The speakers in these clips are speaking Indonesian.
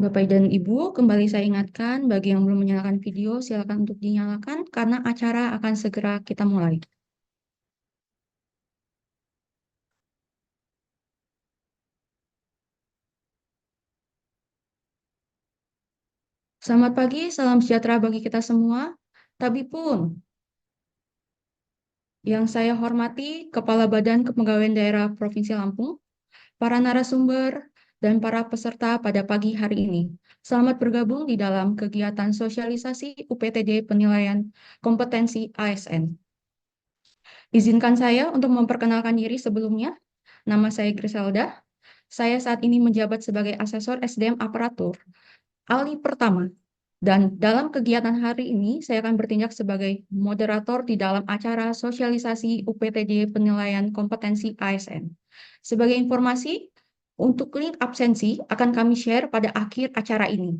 Bapak dan Ibu, kembali saya ingatkan, bagi yang belum menyalakan video, silakan untuk dinyalakan karena acara akan segera kita mulai. Selamat pagi, salam sejahtera bagi kita semua. Tapi pun, yang saya hormati, Kepala Badan Kepegawaian Daerah Provinsi Lampung, para narasumber, dan para peserta pada pagi hari ini. Selamat bergabung di dalam kegiatan sosialisasi UPTD Penilaian Kompetensi ASN. Izinkan saya untuk memperkenalkan diri sebelumnya. Nama saya Griselda. Saya saat ini menjabat sebagai asesor SDM aparatur Ali pertama. Dan dalam kegiatan hari ini, saya akan bertindak sebagai moderator di dalam acara sosialisasi UPTD Penilaian Kompetensi ASN. Sebagai informasi, untuk link absensi akan kami share pada akhir acara ini.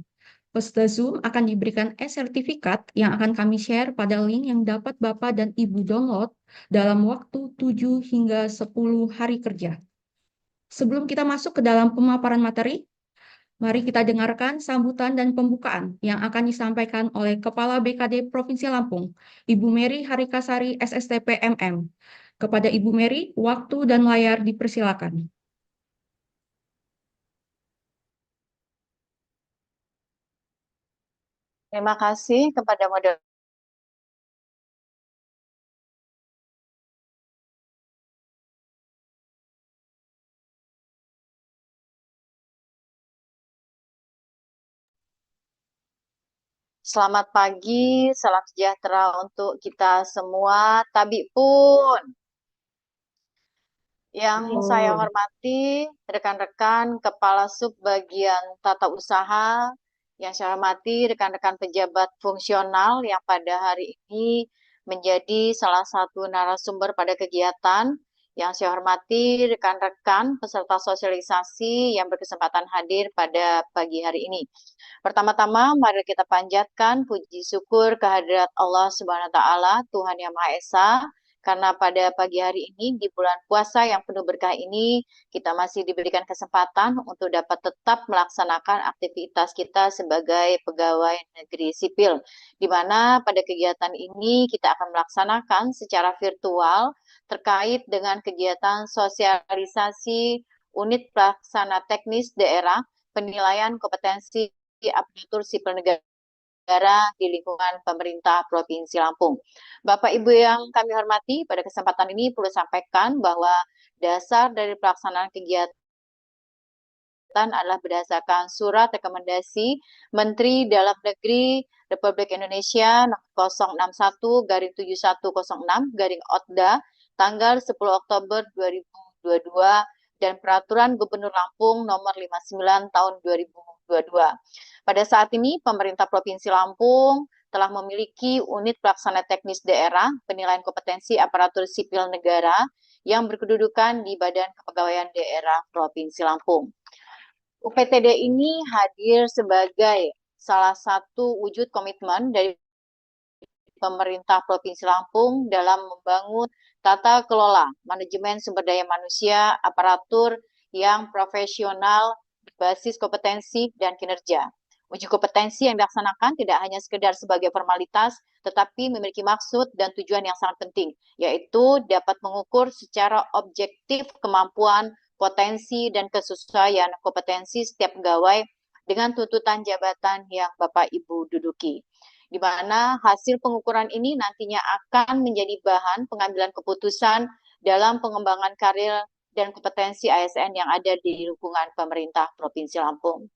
Peserta Zoom akan diberikan e-sertifikat yang akan kami share pada link yang dapat Bapak dan Ibu download dalam waktu 7 hingga 10 hari kerja. Sebelum kita masuk ke dalam pemaparan materi, mari kita dengarkan sambutan dan pembukaan yang akan disampaikan oleh Kepala BKD Provinsi Lampung, Ibu Mary Harikasari SSTP MM. Kepada Ibu Mary, waktu dan layar dipersilakan. Terima kasih kepada moderator. Selamat pagi, salam sejahtera untuk kita semua. Tabi pun, yang saya Betul. hormati rekan-rekan Kepala Sub Bagian Tata Usaha, yang saya hormati rekan-rekan pejabat fungsional yang pada hari ini menjadi salah satu narasumber pada kegiatan. Yang saya hormati rekan-rekan peserta sosialisasi yang berkesempatan hadir pada pagi hari ini. Pertama-tama, mari kita panjatkan puji syukur kehadirat Allah Subhanahu wa Ta'ala, Tuhan Yang Maha Esa, karena pada pagi hari ini, di bulan puasa yang penuh berkah ini, kita masih diberikan kesempatan untuk dapat tetap melaksanakan aktivitas kita sebagai pegawai negeri sipil, di mana pada kegiatan ini kita akan melaksanakan secara virtual terkait dengan kegiatan sosialisasi unit pelaksana teknis daerah penilaian kompetensi aparatur sipil negara di lingkungan pemerintah Provinsi Lampung. Bapak Ibu yang kami hormati, pada kesempatan ini perlu sampaikan bahwa dasar dari pelaksanaan kegiatan adalah berdasarkan surat rekomendasi Menteri Dalam Negeri Republik Indonesia 061 garing 7106 garing OTDA tanggal 10 Oktober 2022 dan Peraturan Gubernur Lampung nomor 59 tahun 2022. Pada saat ini pemerintah Provinsi Lampung telah memiliki unit pelaksana teknis daerah penilaian kompetensi aparatur sipil negara yang berkedudukan di Badan Kepegawaian Daerah Provinsi Lampung. UPTD ini hadir sebagai salah satu wujud komitmen dari pemerintah Provinsi Lampung dalam membangun tata kelola manajemen sumber daya manusia aparatur yang profesional berbasis kompetensi dan kinerja. Uji kompetensi yang dilaksanakan tidak hanya sekedar sebagai formalitas, tetapi memiliki maksud dan tujuan yang sangat penting, yaitu dapat mengukur secara objektif kemampuan, potensi, dan kesesuaian kompetensi setiap pegawai dengan tuntutan jabatan yang Bapak Ibu duduki, di mana hasil pengukuran ini nantinya akan menjadi bahan pengambilan keputusan dalam pengembangan karir dan kompetensi ASN yang ada di lingkungan pemerintah Provinsi Lampung.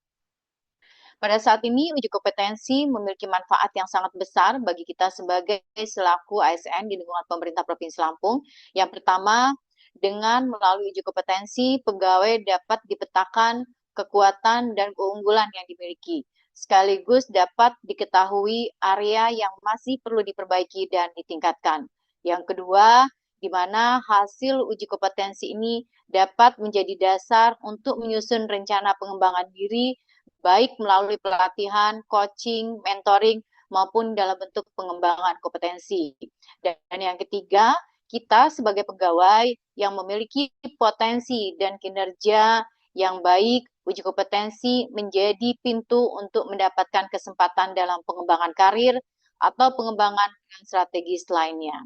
Pada saat ini, uji kompetensi memiliki manfaat yang sangat besar bagi kita sebagai selaku ASN di lingkungan pemerintah Provinsi Lampung. Yang pertama, dengan melalui uji kompetensi, pegawai dapat dipetakan kekuatan dan keunggulan yang dimiliki, sekaligus dapat diketahui area yang masih perlu diperbaiki dan ditingkatkan. Yang kedua, di mana hasil uji kompetensi ini dapat menjadi dasar untuk menyusun rencana pengembangan diri baik melalui pelatihan, coaching, mentoring, maupun dalam bentuk pengembangan kompetensi. Dan yang ketiga, kita sebagai pegawai yang memiliki potensi dan kinerja yang baik Uji kompetensi menjadi pintu untuk mendapatkan kesempatan dalam pengembangan karir atau pengembangan strategis lainnya.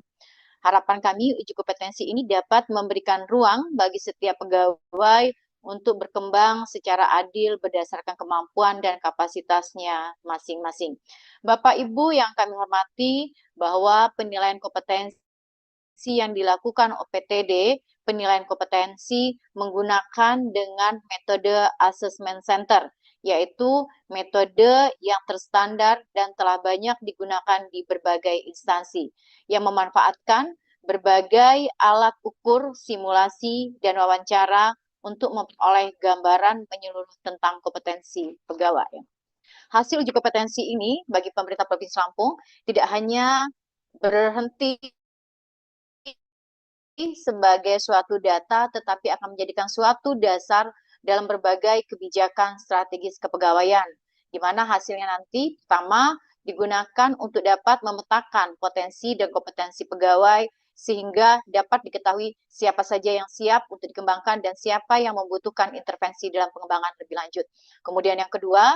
Harapan kami uji kompetensi ini dapat memberikan ruang bagi setiap pegawai untuk berkembang secara adil berdasarkan kemampuan dan kapasitasnya masing-masing. Bapak Ibu yang kami hormati, bahwa penilaian kompetensi yang dilakukan OPTD, penilaian kompetensi menggunakan dengan metode assessment center, yaitu metode yang terstandar dan telah banyak digunakan di berbagai instansi, yang memanfaatkan berbagai alat ukur, simulasi, dan wawancara untuk memperoleh gambaran menyeluruh tentang kompetensi pegawai. Hasil uji kompetensi ini bagi pemerintah Provinsi Lampung tidak hanya berhenti sebagai suatu data, tetapi akan menjadikan suatu dasar dalam berbagai kebijakan strategis kepegawaian, di mana hasilnya nanti pertama digunakan untuk dapat memetakan potensi dan kompetensi pegawai, sehingga dapat diketahui siapa saja yang siap untuk dikembangkan dan siapa yang membutuhkan intervensi dalam pengembangan lebih lanjut. Kemudian yang kedua,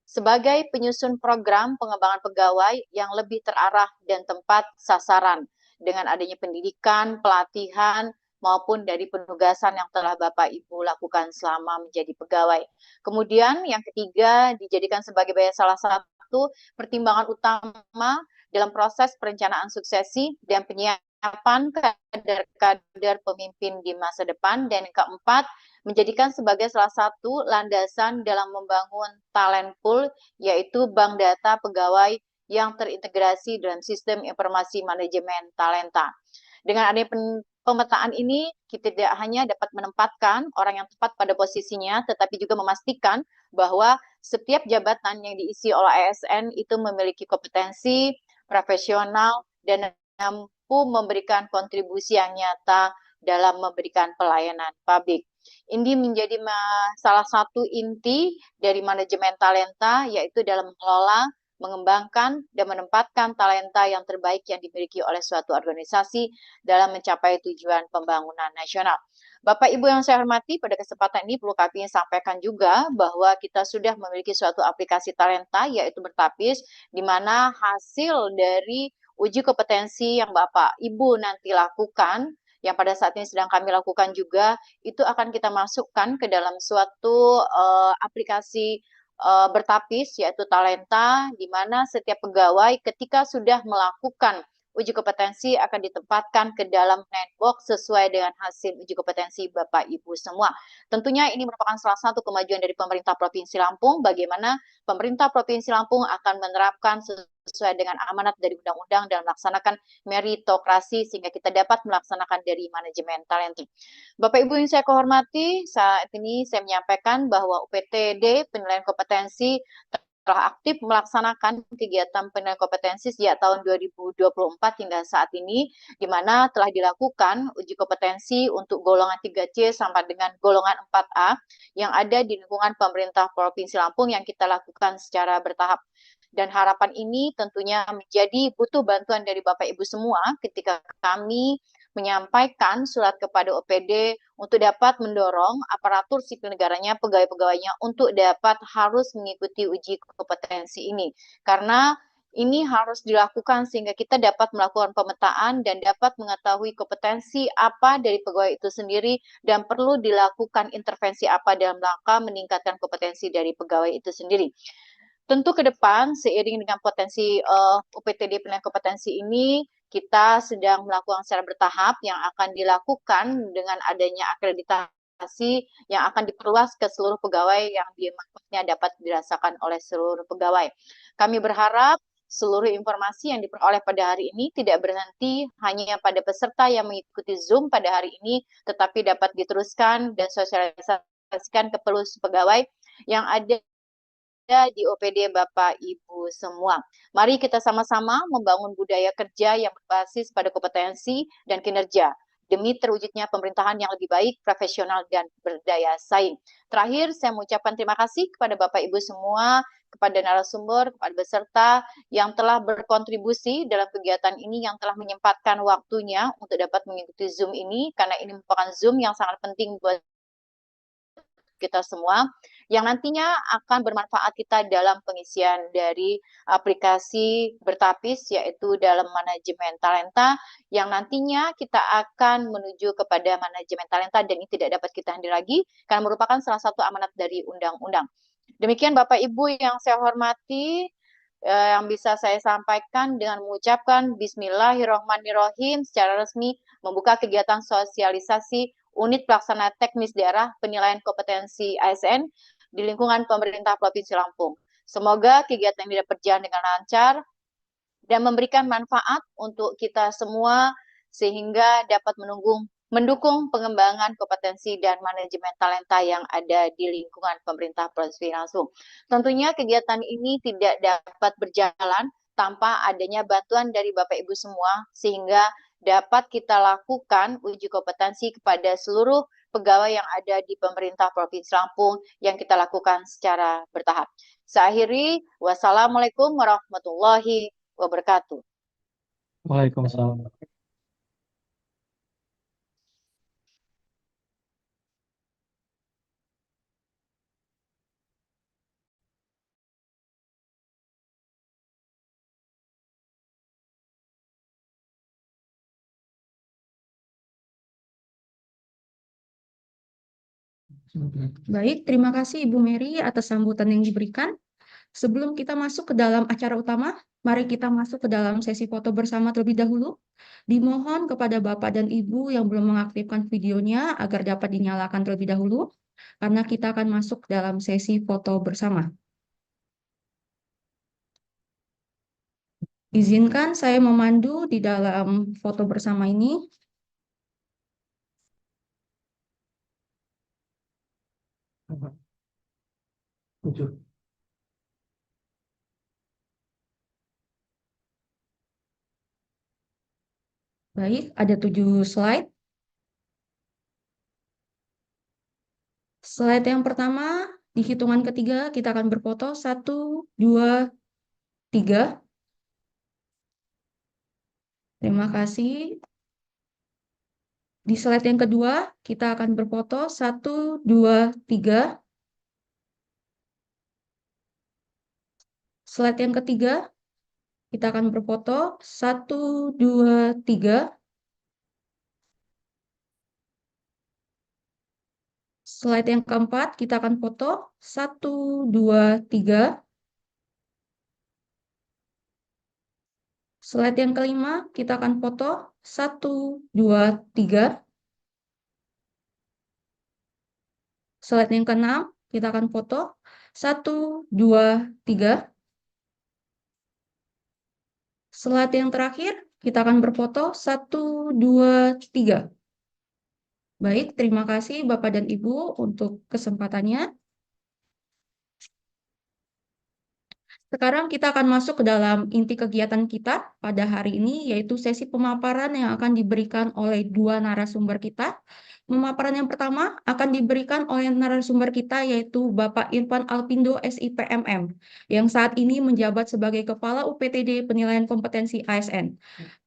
sebagai penyusun program pengembangan pegawai yang lebih terarah dan tepat sasaran, dengan adanya pendidikan, pelatihan, maupun dari penugasan yang telah Bapak Ibu lakukan selama menjadi pegawai. Kemudian yang ketiga, dijadikan sebagai salah satu pertimbangan utama dalam proses perencanaan suksesi dan penyiapan kader-kader pemimpin di masa depan. Dan yang keempat, menjadikan sebagai salah satu landasan dalam membangun talent pool, yaitu bank data pegawai yang terintegrasi dalam sistem informasi manajemen talenta. Dengan adanya pemetaan ini, kita tidak hanya dapat menempatkan orang yang tepat pada posisinya, tetapi juga memastikan bahwa setiap jabatan yang diisi oleh ASN itu memiliki kompetensi, profesional, dan mampu memberikan kontribusi yang nyata dalam memberikan pelayanan publik. Ini menjadi salah satu inti dari manajemen talenta, yaitu dalam mengelola, mengembangkan, dan menempatkan talenta yang terbaik yang dimiliki oleh suatu organisasi dalam mencapai tujuan pembangunan nasional. Bapak Ibu yang saya hormati, pada kesempatan ini perlu kami sampaikan juga bahwa kita sudah memiliki suatu aplikasi talenta, yaitu Bertapis, di mana hasil dari uji kompetensi yang Bapak Ibu nanti lakukan, yang pada saat ini sedang kami lakukan juga, itu akan kita masukkan ke dalam suatu aplikasi bertapis, yaitu talenta, di mana setiap pegawai ketika sudah melakukan uji kompetensi akan ditempatkan ke dalam netbox sesuai dengan hasil uji kompetensi Bapak Ibu semua. Tentunya ini merupakan salah satu kemajuan dari pemerintah Provinsi Lampung, bagaimana pemerintah Provinsi Lampung akan menerapkan sesuai dengan amanat dari undang-undang dan melaksanakan meritokrasi sehingga kita dapat melaksanakan dari manajemen talenta. Bapak Ibu yang saya hormati, saat ini saya menyampaikan bahwa UPTD penilaian kompetensi telah aktif melaksanakan kegiatan penilaian kompetensi sejak tahun 2024 hingga saat ini, di mana telah dilakukan uji kompetensi untuk golongan 3C sampai dengan golongan 4A yang ada di lingkungan pemerintah Provinsi Lampung yang kita lakukan secara bertahap. Dan harapan ini tentunya menjadi butuh bantuan dari Bapak Ibu semua ketika kami menyampaikan surat kepada OPD untuk dapat mendorong aparatur sipil negaranya, pegawai-pegawainya untuk dapat harus mengikuti uji kompetensi ini. Karena ini harus dilakukan sehingga kita dapat melakukan pemetaan dan dapat mengetahui kompetensi apa dari pegawai itu sendiri dan perlu dilakukan intervensi apa dalam rangka meningkatkan kompetensi dari pegawai itu sendiri. Tentu ke depan, seiring dengan potensi UPTD penilaian kompetensi ini, kita sedang melakukan secara bertahap yang akan dilakukan dengan adanya akreditasi yang akan diperluas ke seluruh pegawai yang manfaatnya dapat dirasakan oleh seluruh pegawai. Kami berharap seluruh informasi yang diperoleh pada hari ini tidak berhenti hanya pada peserta yang mengikuti Zoom pada hari ini, tetapi dapat diteruskan dan sosialisasikan ke seluruh pegawai yang ada di OPD Bapak Ibu semua. Mari kita sama-sama membangun budaya kerja yang berbasis pada kompetensi dan kinerja demi terwujudnya pemerintahan yang lebih baik, profesional, dan berdaya saing. Terakhir, saya mengucapkan terima kasih kepada Bapak Ibu semua, kepada narasumber, kepada peserta yang telah berkontribusi dalam kegiatan ini, yang telah menyempatkan waktunya untuk dapat mengikuti Zoom ini, karena ini merupakan Zoom yang sangat penting buat kita semua, yang nantinya akan bermanfaat kita dalam pengisian dari aplikasi bertapis, yaitu dalam manajemen talenta, yang nantinya kita akan menuju kepada manajemen talenta, dan ini tidak dapat kita hindari lagi karena merupakan salah satu amanat dari undang-undang. Demikian Bapak Ibu yang saya hormati, yang bisa saya sampaikan dengan mengucapkan Bismillahirrahmanirrahim secara resmi membuka kegiatan sosialisasi unit pelaksana teknis daerah penilaian kompetensi ASN di lingkungan pemerintah Provinsi Lampung. Semoga kegiatan ini dapat berjalan dengan lancar dan memberikan manfaat untuk kita semua sehingga dapat mendukung pengembangan kompetensi dan manajemen talenta yang ada di lingkungan pemerintah Provinsi Lampung. Tentunya kegiatan ini tidak dapat berjalan tanpa adanya bantuan dari Bapak Ibu semua, sehingga dapat kita lakukan uji kompetensi kepada seluruh pegawai yang ada di pemerintah Provinsi Lampung yang kita lakukan secara bertahap. Saya akhiri, wassalamualaikum warahmatullahi wabarakatuh. Waalaikumsalam. Baik, terima kasih Ibu Mary atas sambutan yang diberikan. Sebelum kita masuk ke dalam acara utama, mari kita masuk ke dalam sesi foto bersama terlebih dahulu. Dimohon kepada Bapak dan Ibu yang belum mengaktifkan videonya agar dapat dinyalakan terlebih dahulu, karena kita akan masuk dalam sesi foto bersama. Izinkan saya memandu di dalam foto bersama ini. Tujuh. Baik, ada 7 slide. Slide yang pertama, di hitungan ketiga kita akan berfoto. 1, 2, 3. Terima kasih. Di slide yang kedua, kita akan berfoto. 1, 2, 3. Slide yang ketiga, kita akan berfoto. 1, 2, 3. Slide yang keempat, kita akan foto. 1, 2, 3. Slide yang kelima, kita akan foto. 1, 2, 3. Slide yang keenam, kita akan foto. 1, 2, 3. Slide yang terakhir, kita akan berfoto. 1, 2, 3. Baik, terima kasih Bapak dan Ibu untuk kesempatannya. Sekarang kita akan masuk ke dalam inti kegiatan kita pada hari ini, yaitu sesi pemaparan yang akan diberikan oleh dua narasumber kita. Pemaparan yang pertama akan diberikan oleh narasumber kita, yaitu Bapak Irfan Alpindo, SIPMM, yang saat ini menjabat sebagai Kepala UPTD Penilaian Kompetensi ASN.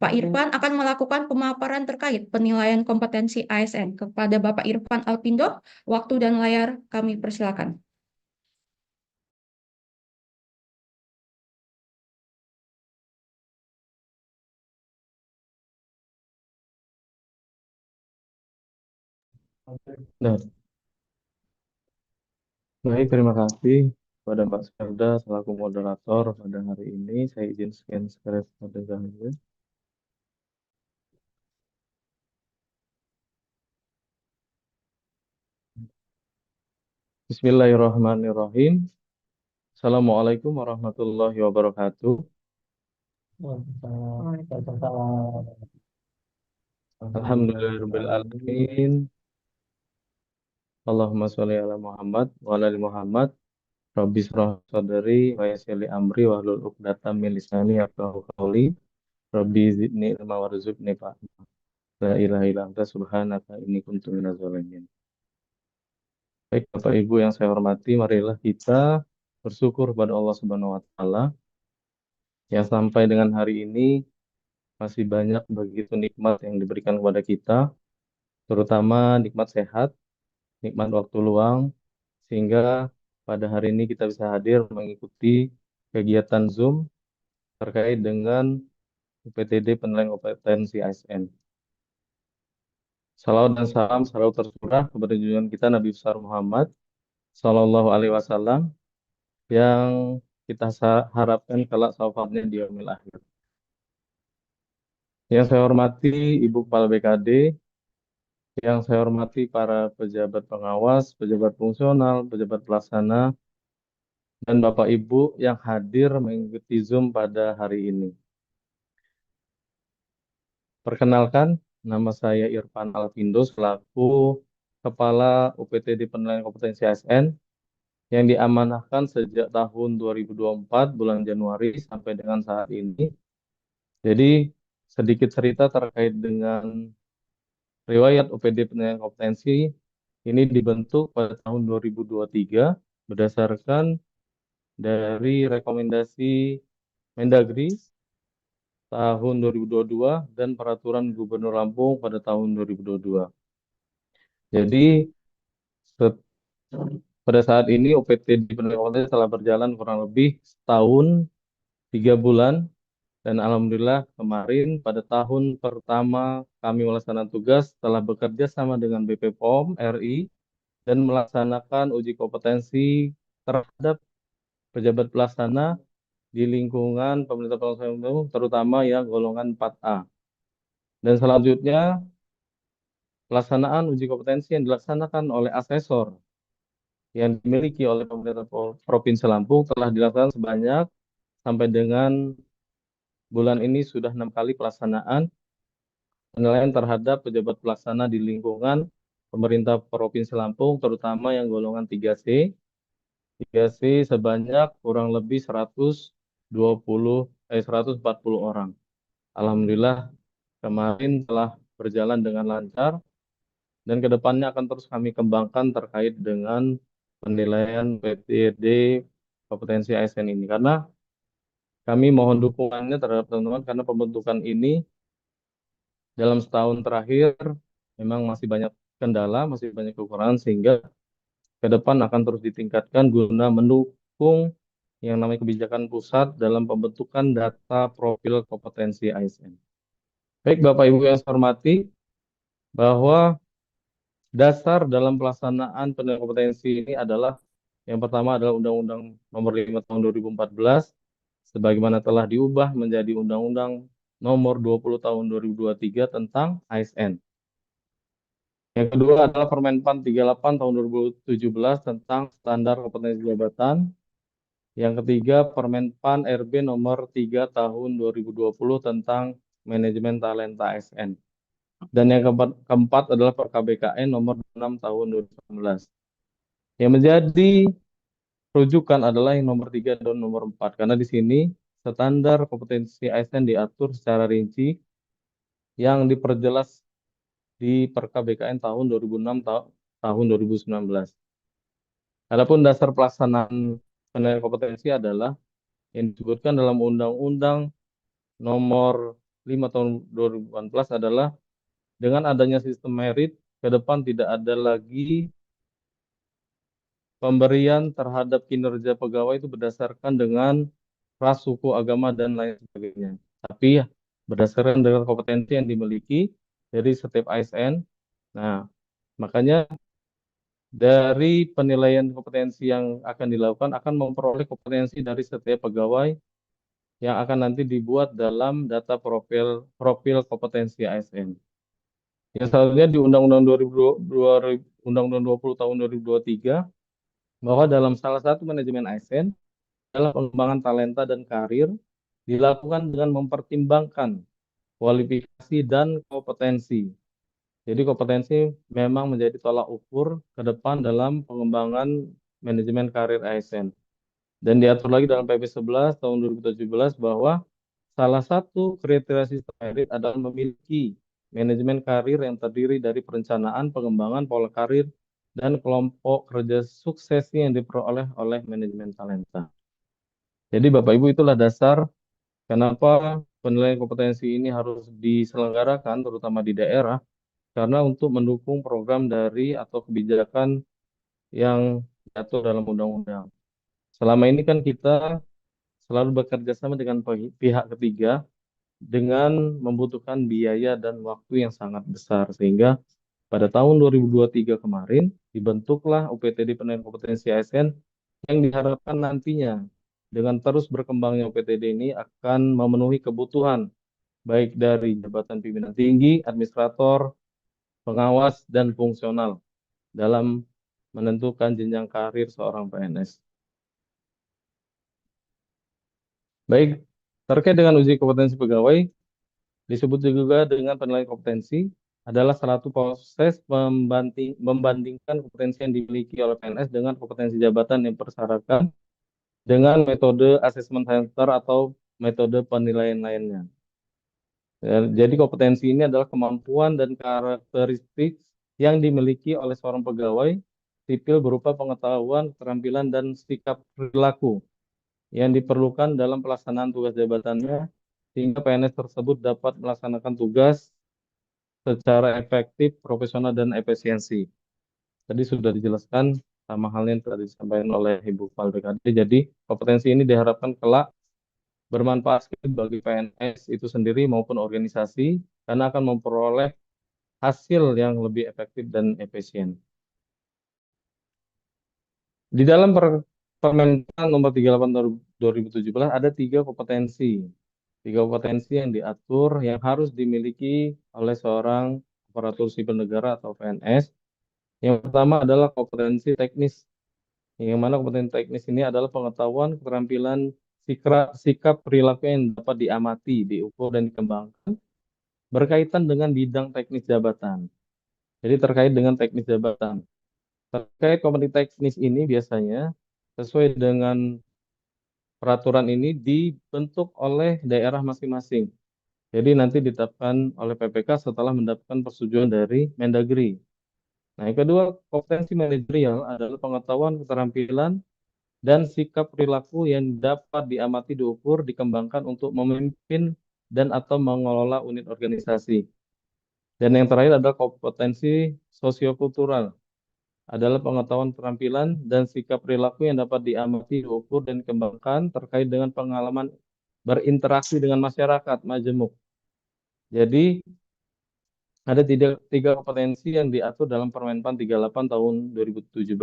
Pak Irfan akan melakukan pemaparan terkait penilaian kompetensi ASN. Kepada Bapak Irfan Alpindo, waktu dan layar kami persilakan. Nah, baik, terima kasih kepada Mbak Sperda selaku moderator pada hari ini. Saya izin scan screen pada dahulu. Bismillahirrahmanirrahim. Assalamualaikum warahmatullahi wabarakatuh. Alhamdulillahirrahmanirrahim. Allahumma sholli ala Muhammad wa ala ali Muhammad. Rabbi shrah sadri wa yassir li amri wahlul 'uqdatam min lisani yafqahu qawli. Rabbi zidni ilma warzuqni fahma. La ilaha illa anta subhanaka inni kuntu minaz zalimin. Baik Bapak Ibu yang saya hormati, marilah kita bersyukur kepada Allah Subhanahu wa taala yang sampai dengan hari ini masih banyak begitu nikmat yang diberikan kepada kita, terutama nikmat sehat, nikmat waktu luang, sehingga pada hari ini kita bisa hadir mengikuti kegiatan Zoom terkait dengan UPTD Penilaian Kompetensi ASN. Salawat dan salam selalu tercurah kepada junjungan kita Nabi besar Muhammad Sallallahu Alaihi Wasallam yang kita harapkan kelak syafaatnya di yaumil akhir. Yang saya hormati Ibu Kepala BKD, yang saya hormati para pejabat pengawas, pejabat fungsional, pejabat pelaksana, dan Bapak Ibu yang hadir mengikuti Zoom pada hari ini. Perkenalkan, nama saya Irfan Alvindo selaku Kepala UPTD Penilaian Kompetensi ASN yang diamanahkan sejak tahun 2024 bulan Januari sampai dengan saat ini. Jadi sedikit cerita terkait dengan riwayat UPD Penilaian Kompetensi ini dibentuk pada tahun 2023 berdasarkan dari rekomendasi Mendagri tahun 2022 dan Peraturan Gubernur Lampung pada tahun 2022. Jadi pada saat ini UPTD Penilaian Kompetensi telah berjalan kurang lebih setahun 3 bulan dan alhamdulillah kemarin pada tahun pertama kami melaksanakan tugas telah bekerja sama dengan BP POM RI dan melaksanakan uji kompetensi terhadap pejabat pelaksana di lingkungan pemerintah pelaksana terutama yang golongan 4A. Dan selanjutnya pelaksanaan uji kompetensi yang dilaksanakan oleh asesor yang dimiliki oleh pemerintah Provinsi Lampung telah dilakukan sebanyak sampai dengan bulan ini sudah 6 kali pelaksanaan penilaian terhadap pejabat pelaksana di lingkungan pemerintah Provinsi Lampung, terutama yang golongan 3C. 3C sebanyak kurang lebih 140 orang. Alhamdulillah kemarin telah berjalan dengan lancar dan kedepannya akan terus kami kembangkan terkait dengan penilaian PTD kompetensi ASN ini. Karena kami mohon dukungannya terhadap teman-teman karena pembentukan ini dalam setahun terakhir memang masih banyak kendala, masih banyak kekurangan sehingga ke depan akan terus ditingkatkan guna mendukung yang namanya kebijakan pusat dalam pembentukan data profil kompetensi ASN. Baik Bapak Ibu yang saya hormati, bahwa dasar dalam pelaksanaan penilaian kompetensi ini adalah yang pertama adalah Undang-Undang Nomor 5 Tahun 2014 sebagaimana telah diubah menjadi Undang-Undang Nomor 20 Tahun 2023 tentang ASN. Yang kedua adalah Permenpan 38 Tahun 2017 tentang Standar Kompetensi Jabatan. Yang ketiga Permenpan RB Nomor 3 Tahun 2020 tentang Manajemen Talenta ASN. Dan yang keempat adalah PKBKN Nomor 6 Tahun 2019. Yang menjadi rujukan adalah yang nomor 3 dan nomor 4 karena di sini standar kompetensi ASN diatur secara rinci yang diperjelas di Perka BKN tahun 2006 tahun 2019. Adapun dasar pelaksanaan penilaian kompetensi adalah yang disebutkan dalam Undang-Undang Nomor 5 tahun 2018 adalah dengan adanya sistem merit ke depan tidak ada lagi pemberian terhadap kinerja pegawai itu berdasarkan dengan ras, suku, agama, dan lain sebagainya. Tapi berdasarkan dengan kompetensi yang dimiliki dari setiap ASN. Nah, makanya dari penilaian kompetensi yang akan dilakukan akan memperoleh kompetensi dari setiap pegawai yang akan nanti dibuat dalam data profil kompetensi ASN. Yang selanjutnya di Undang-Undang 20 tahun 2023 bahwa dalam salah satu manajemen ASN adalah pengembangan talenta dan karir dilakukan dengan mempertimbangkan kualifikasi dan kompetensi. Jadi kompetensi memang menjadi tolak ukur ke depan dalam pengembangan manajemen karir ASN. Dan diatur lagi dalam PP 11 tahun 2017 bahwa salah satu kriteria sistem merit adalah memiliki manajemen karir yang terdiri dari perencanaan, pengembangan pola karir, dan kelompok kerja suksesi yang diperoleh oleh manajemen talenta. Jadi Bapak Ibu itulah dasar kenapa penilaian kompetensi ini harus diselenggarakan terutama di daerah karena untuk mendukung program dari atau kebijakan yang diatur dalam undang-undang. Selama ini kan kita selalu bekerja sama dengan pihak ketiga dengan membutuhkan biaya dan waktu yang sangat besar, sehingga pada tahun 2023 kemarin dibentuklah UPTD Penilaian Kompetensi ASN yang diharapkan nantinya dengan terus berkembangnya UPTD ini akan memenuhi kebutuhan baik dari jabatan pimpinan tinggi, administrator, pengawas, dan fungsional dalam menentukan jenjang karir seorang PNS. Baik, terkait dengan uji kompetensi pegawai, disebut juga dengan penilaian kompetensi adalah satu proses membandingkan kompetensi yang dimiliki oleh PNS dengan kompetensi jabatan yang bersyaratkan dengan metode assessment center atau metode penilaian lainnya. Jadi kompetensi ini adalah kemampuan dan karakteristik yang dimiliki oleh seorang pegawai sipil berupa pengetahuan, keterampilan, dan sikap perilaku yang diperlukan dalam pelaksanaan tugas jabatannya sehingga PNS tersebut dapat melaksanakan tugas secara efektif, profesional, dan efisiensi. Tadi sudah dijelaskan sama halnya yang tadi disampaikan oleh Ibu Kepala BKD. Jadi kompetensi ini diharapkan kelak bermanfaat sekali bagi PNS itu sendiri maupun organisasi karena akan memperoleh hasil yang lebih efektif dan efisien. Di dalam Permentan nomor 38 tahun 2017 ada tiga kompetensi. Tiga kompetensi yang diatur yang harus dimiliki oleh seorang aparatur sipil negara atau PNS. Yang pertama adalah kompetensi teknis. Yang mana kompetensi teknis ini adalah pengetahuan, keterampilan, sikap perilaku yang dapat diamati, diukur, dan dikembangkan berkaitan dengan bidang teknis jabatan. Jadi terkait dengan teknis jabatan. Terkait kompetensi teknis ini biasanya sesuai dengan peraturan ini dibentuk oleh daerah masing-masing. Jadi nanti ditetapkan oleh PPK setelah mendapatkan persetujuan dari Mendagri. Nah, yang kedua, kompetensi manajerial adalah pengetahuan, keterampilan, dan sikap perilaku yang dapat diamati, diukur, dikembangkan untuk memimpin dan atau mengelola unit organisasi. Dan yang terakhir adalah kompetensi sosiokultural, adalah pengetahuan keterampilan dan sikap perilaku yang dapat diamati, diukur, dan dikembangkan terkait dengan pengalaman berinteraksi dengan masyarakat majemuk. Jadi ada tiga kompetensi yang diatur dalam Permenpan 38 tahun 2017.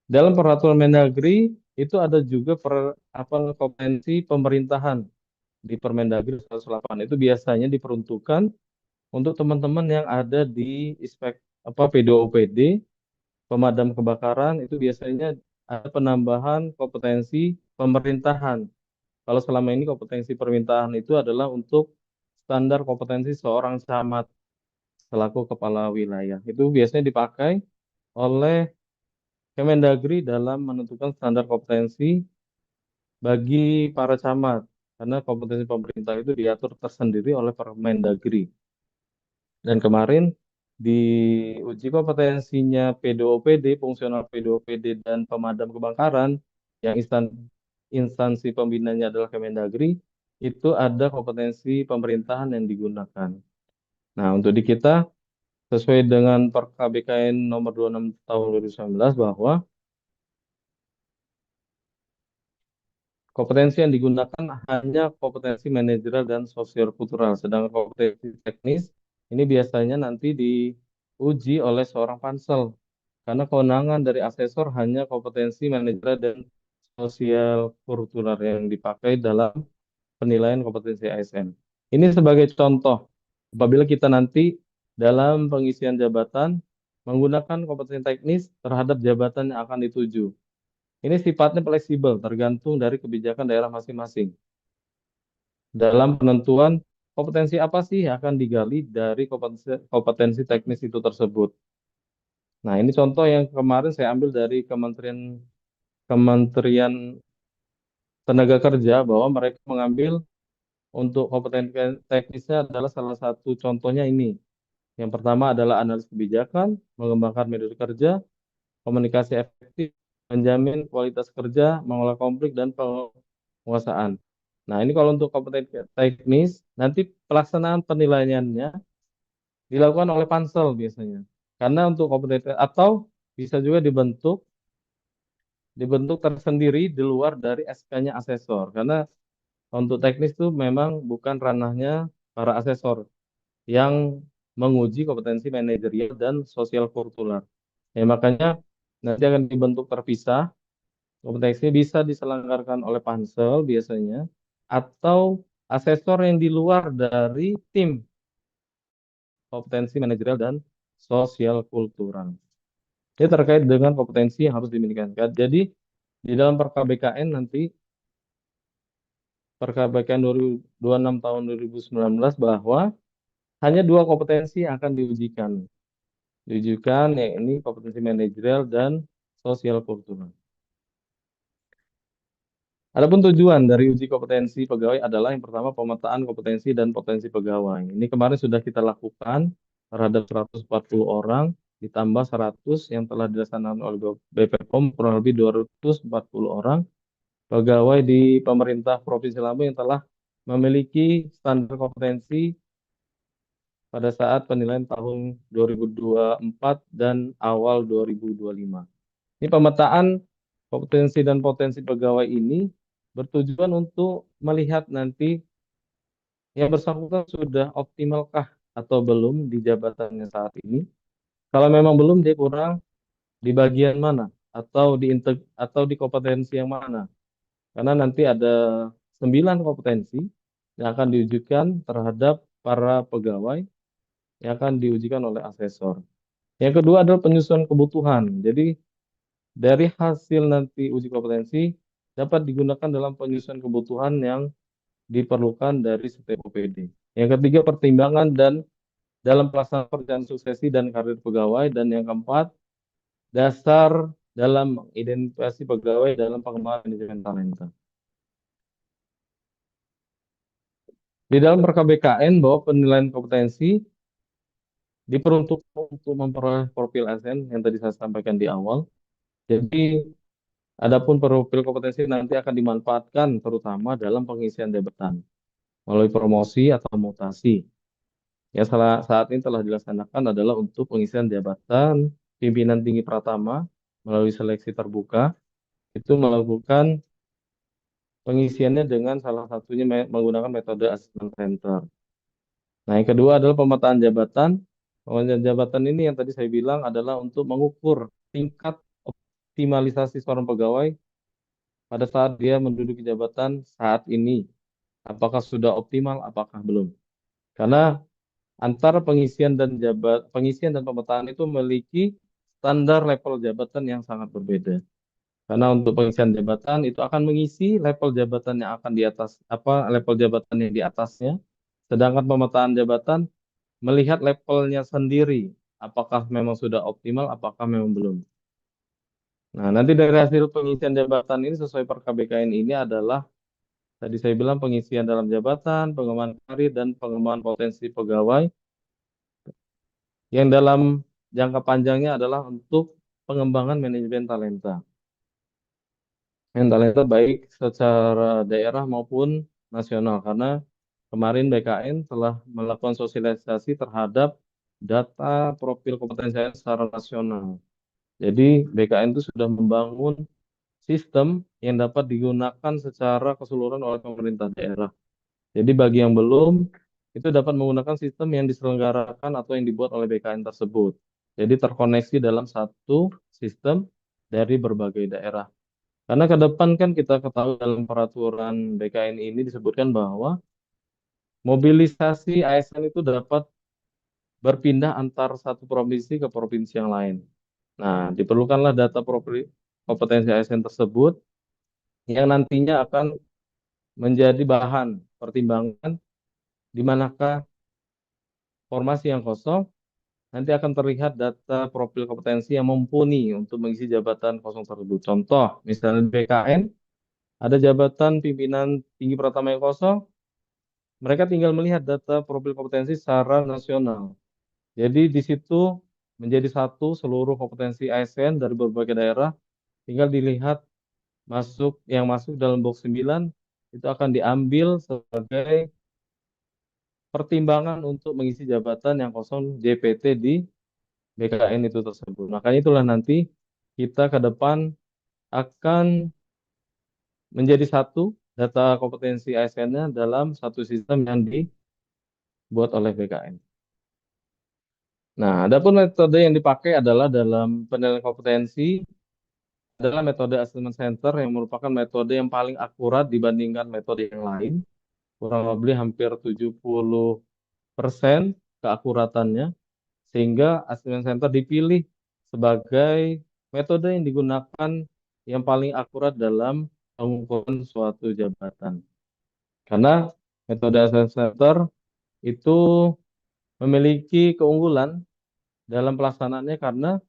Dalam peraturan Mendagri itu ada juga kompetensi pemerintahan di Permendagri 108. Itu biasanya diperuntukkan untuk teman-teman yang ada di PDOPD, pemadam kebakaran, itu biasanya ada penambahan kompetensi pemerintahan. Kalau selama ini kompetensi pemerintahan itu adalah untuk standar kompetensi seorang camat selaku kepala wilayah. Itu biasanya dipakai oleh Kemendagri dalam menentukan standar kompetensi bagi para camat. Karena kompetensi pemerintah itu diatur tersendiri oleh Permendagri. Dan kemarin di uji kompetensinya PDOPD, fungsional PDOPD dan pemadam kebakaran, yang instansi pembinanya adalah Kemendagri, itu ada kompetensi pemerintahan yang digunakan. Nah, untuk di kita, sesuai dengan KBKN nomor 26 tahun 2019 bahwa kompetensi yang digunakan hanya kompetensi manajerial dan sosiokultural, sedangkan kompetensi teknis ini biasanya nanti diuji oleh seorang pansel, karena kewenangan dari asesor hanya kompetensi manajerial dan sosial kultural yang dipakai dalam penilaian kompetensi ASN. Ini sebagai contoh, apabila kita nanti dalam pengisian jabatan menggunakan kompetensi teknis terhadap jabatan yang akan dituju. Ini sifatnya fleksibel, tergantung dari kebijakan daerah masing-masing. Dalam penentuan kompetensi apa sih yang akan digali dari kompetensi teknis itu tersebut. Nah, ini contoh yang kemarin saya ambil dari Kementerian Tenaga Kerja bahwa mereka mengambil untuk kompetensi teknisnya adalah salah satu contohnya ini. Yang pertama adalah analis kebijakan, mengembangkan metode kerja, komunikasi efektif, menjamin kualitas kerja, mengolah konflik, dan penguasaan. Nah, ini kalau untuk kompetensi teknis, nanti pelaksanaan penilaiannya dilakukan oleh pansel biasanya. Karena untuk kompetensi atau bisa juga dibentuk dibentuk tersendiri di luar dari SK-nya asesor. Karena untuk teknis itu memang bukan ranahnya para asesor yang menguji kompetensi manajerial dan sosial kultural. Ya, makanya nanti akan dibentuk terpisah. Kompetensi bisa diselenggarakan oleh pansel biasanya atau asesor yang di luar dari tim kompetensi manajerial dan sosial kultural. Ini terkait dengan kompetensi yang harus dimiliki. Jadi di dalam Perkab BKN nanti Perkab BKN 26 tahun 2019 bahwa hanya dua kompetensi yang akan diujikan. Diujikan yakni kompetensi manajerial dan sosial kultural. Adapun tujuan dari uji kompetensi pegawai adalah yang pertama pemetaan kompetensi dan potensi pegawai. Ini kemarin sudah kita lakukan terhadap 140 orang ditambah 100 yang telah dilaksanakan oleh BPOM kurang lebih 240 orang pegawai di pemerintah Provinsi Lampung yang telah memiliki standar kompetensi pada saat penilaian tahun 2024 dan awal 2025. Ini pemetaan kompetensi dan potensi pegawai ini bertujuan untuk melihat nanti yang bersangkutan sudah optimalkah atau belum di jabatannya saat ini. Kalau memang belum, dia kurang di bagian mana atau di kompetensi yang mana. Karena nanti ada 9 kompetensi yang akan diujikan terhadap para pegawai yang akan diujikan oleh asesor. Yang kedua adalah penyusunan kebutuhan. Jadi dari hasil nanti uji kompetensi dapat digunakan dalam penyusunan kebutuhan yang diperlukan dari setiap OPD. Yang ketiga, pertimbangan dan dalam pelaksanaan perencanaan suksesi dan karir pegawai. Dan yang keempat, dasar dalam mengidentifikasi pegawai dalam pengembangan manajemen talenta. Di dalam Perkab BKN bahwa penilaian kompetensi diperuntukkan untuk memperoleh profil ASN yang tadi saya sampaikan di awal. Jadi adapun profil kompetensi nanti akan dimanfaatkan terutama dalam pengisian jabatan melalui promosi atau mutasi. Yang saat ini telah dilaksanakan adalah untuk pengisian jabatan pimpinan tinggi pratama melalui seleksi terbuka. Itu melakukan pengisiannya dengan salah satunya menggunakan metode assessment center. Nah, yang kedua adalah pemetaan jabatan. Pemetaan jabatan ini yang tadi saya bilang adalah untuk mengukur tingkat optimalisasi seorang pegawai pada saat dia menduduki jabatan saat ini. Apakah sudah optimal, apakah belum. Karena antara pengisian dan pemetaan itu memiliki standar level jabatan yang sangat berbeda. Karena untuk pengisian jabatan itu akan mengisi level jabatan yang akan di atas level jabatan yang di atasnya. Sedangkan pemetaan jabatan melihat levelnya sendiri, apakah memang sudah optimal, apakah memang belum. Nah, nanti dari hasil pengisian jabatan ini sesuai Perkab BKN ini adalah tadi saya bilang pengisian dalam jabatan, pengembangan karir, dan pengembangan potensi pegawai yang dalam jangka panjangnya adalah untuk pengembangan manajemen talenta. Talenta baik secara daerah maupun nasional, karena kemarin BKN telah melakukan sosialisasi terhadap data profil kompetensi secara nasional. Jadi BKN itu sudah membangun sistem yang dapat digunakan secara keseluruhan oleh pemerintah daerah. Jadi bagi yang belum, itu dapat menggunakan sistem yang diselenggarakan atau yang dibuat oleh BKN tersebut. Jadi terkoneksi dalam satu sistem dari berbagai daerah. Karena ke depan kan kita ketahui dalam peraturan BKN ini disebutkan bahwa mobilisasi ASN itu dapat berpindah antar satu provinsi ke provinsi yang lain. Nah, diperlukanlah data kompetensi ASN tersebut yang nantinya akan menjadi bahan pertimbangan di manakah formasi yang kosong, nanti akan terlihat data profil kompetensi yang mumpuni untuk mengisi jabatan kosong tersebut. Contoh, misalnya di BKN, ada jabatan pimpinan tinggi pratama yang kosong, mereka tinggal melihat data profil kompetensi secara nasional. Jadi di situ menjadi satu seluruh kompetensi ASN dari berbagai daerah, tinggal dilihat yang masuk dalam box 9 itu akan diambil sebagai pertimbangan untuk mengisi jabatan yang kosong JPT di BKN itu tersebut. Makanya itulah nanti kita ke depan akan menjadi satu data kompetensi ASN-nya dalam satu sistem yang dibuat oleh BKN. Nah, adapun metode yang dipakai adalah dalam penilaian kompetensi adalah metode assessment center yang merupakan metode yang paling akurat dibandingkan metode yang lain, kurang lebih hampir 70% keakuratannya, sehingga assessment center dipilih sebagai metode yang digunakan yang paling akurat dalam pengukuran suatu jabatan. Karena metode assessment center itu memiliki keunggulan dalam pelaksanaannya karena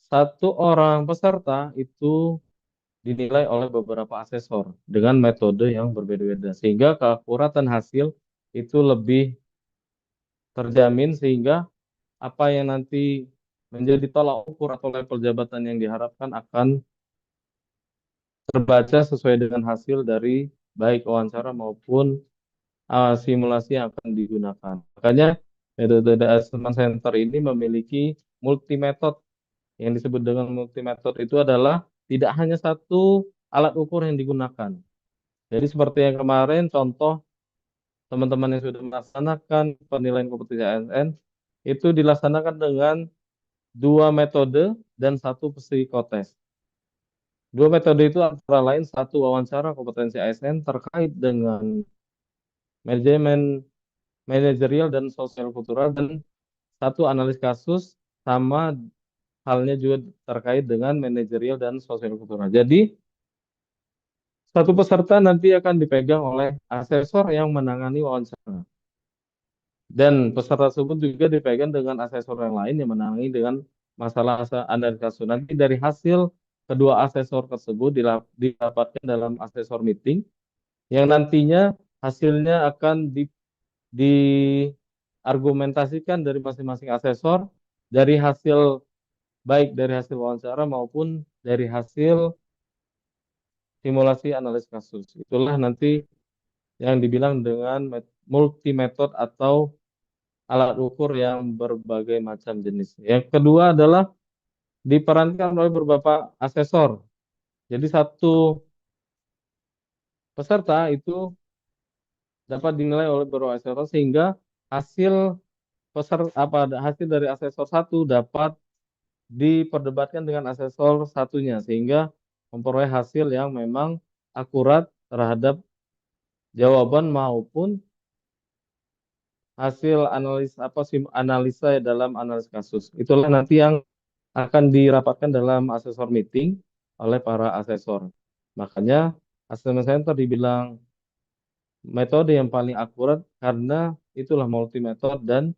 satu orang peserta itu dinilai oleh beberapa asesor dengan metode yang berbeda-beda, sehingga keakuratan hasil itu lebih terjamin, sehingga apa yang nanti menjadi tolak ukur atau level jabatan yang diharapkan akan terbaca sesuai dengan hasil dari baik wawancara maupun simulasi yang akan digunakan. Makanya metode assessment center ini memiliki multi metode. Yang disebut dengan multi metode itu adalah tidak hanya satu alat ukur yang digunakan. Jadi seperti yang kemarin contoh teman-teman yang sudah melaksanakan penilaian kompetensi ASN itu dilaksanakan dengan 2 metode dan 1 psikotes. 2 metode itu antara lain 1 wawancara kompetensi ASN terkait dengan manajemen manajerial dan sosial kultural, dan 1 analis kasus sama halnya juga terkait dengan manajerial dan sosial kultural. Jadi satu peserta nanti akan dipegang oleh asesor yang menangani wawancara. Dan peserta tersebut juga dipegang dengan asesor yang lain yang menangani dengan masalah analis kasus. Nanti dari hasil kedua asesor tersebut didapatkan dalam asesor meeting yang nantinya hasilnya akan diargumentasikan dari masing-masing asesor dari hasil baik dari hasil wawancara maupun dari hasil simulasi analis kasus. Itulah nanti yang dibilang dengan multi metode atau alat ukur yang berbagai macam jenis. Yang kedua adalah diperankan oleh beberapa asesor. Jadi satu peserta itu dapat dinilai oleh beberapa asesor sehingga hasil hasil dari asesor satu dapat diperdebatkan dengan asesor satunya sehingga memperoleh hasil yang memang akurat terhadap jawaban maupun hasil analisa dalam analis kasus. Itulah nanti yang akan dirapatkan dalam asesor meeting oleh para asesor. Makanya assessment center dibilang metode yang paling akurat karena itulah multi metode dan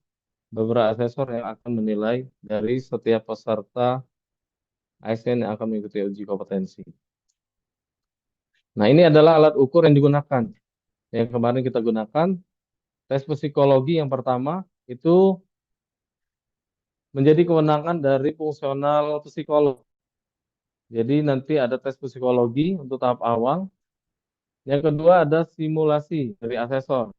beberapa asesor yang akan menilai dari setiap peserta ASN yang akan mengikuti uji kompetensi. Nah, ini adalah alat ukur yang digunakan. Yang kemarin kita gunakan, tes psikologi yang pertama itu menjadi kewenangan dari fungsional psikolog. Jadi nanti ada tes psikologi untuk tahap awal. Yang kedua ada simulasi dari asesor.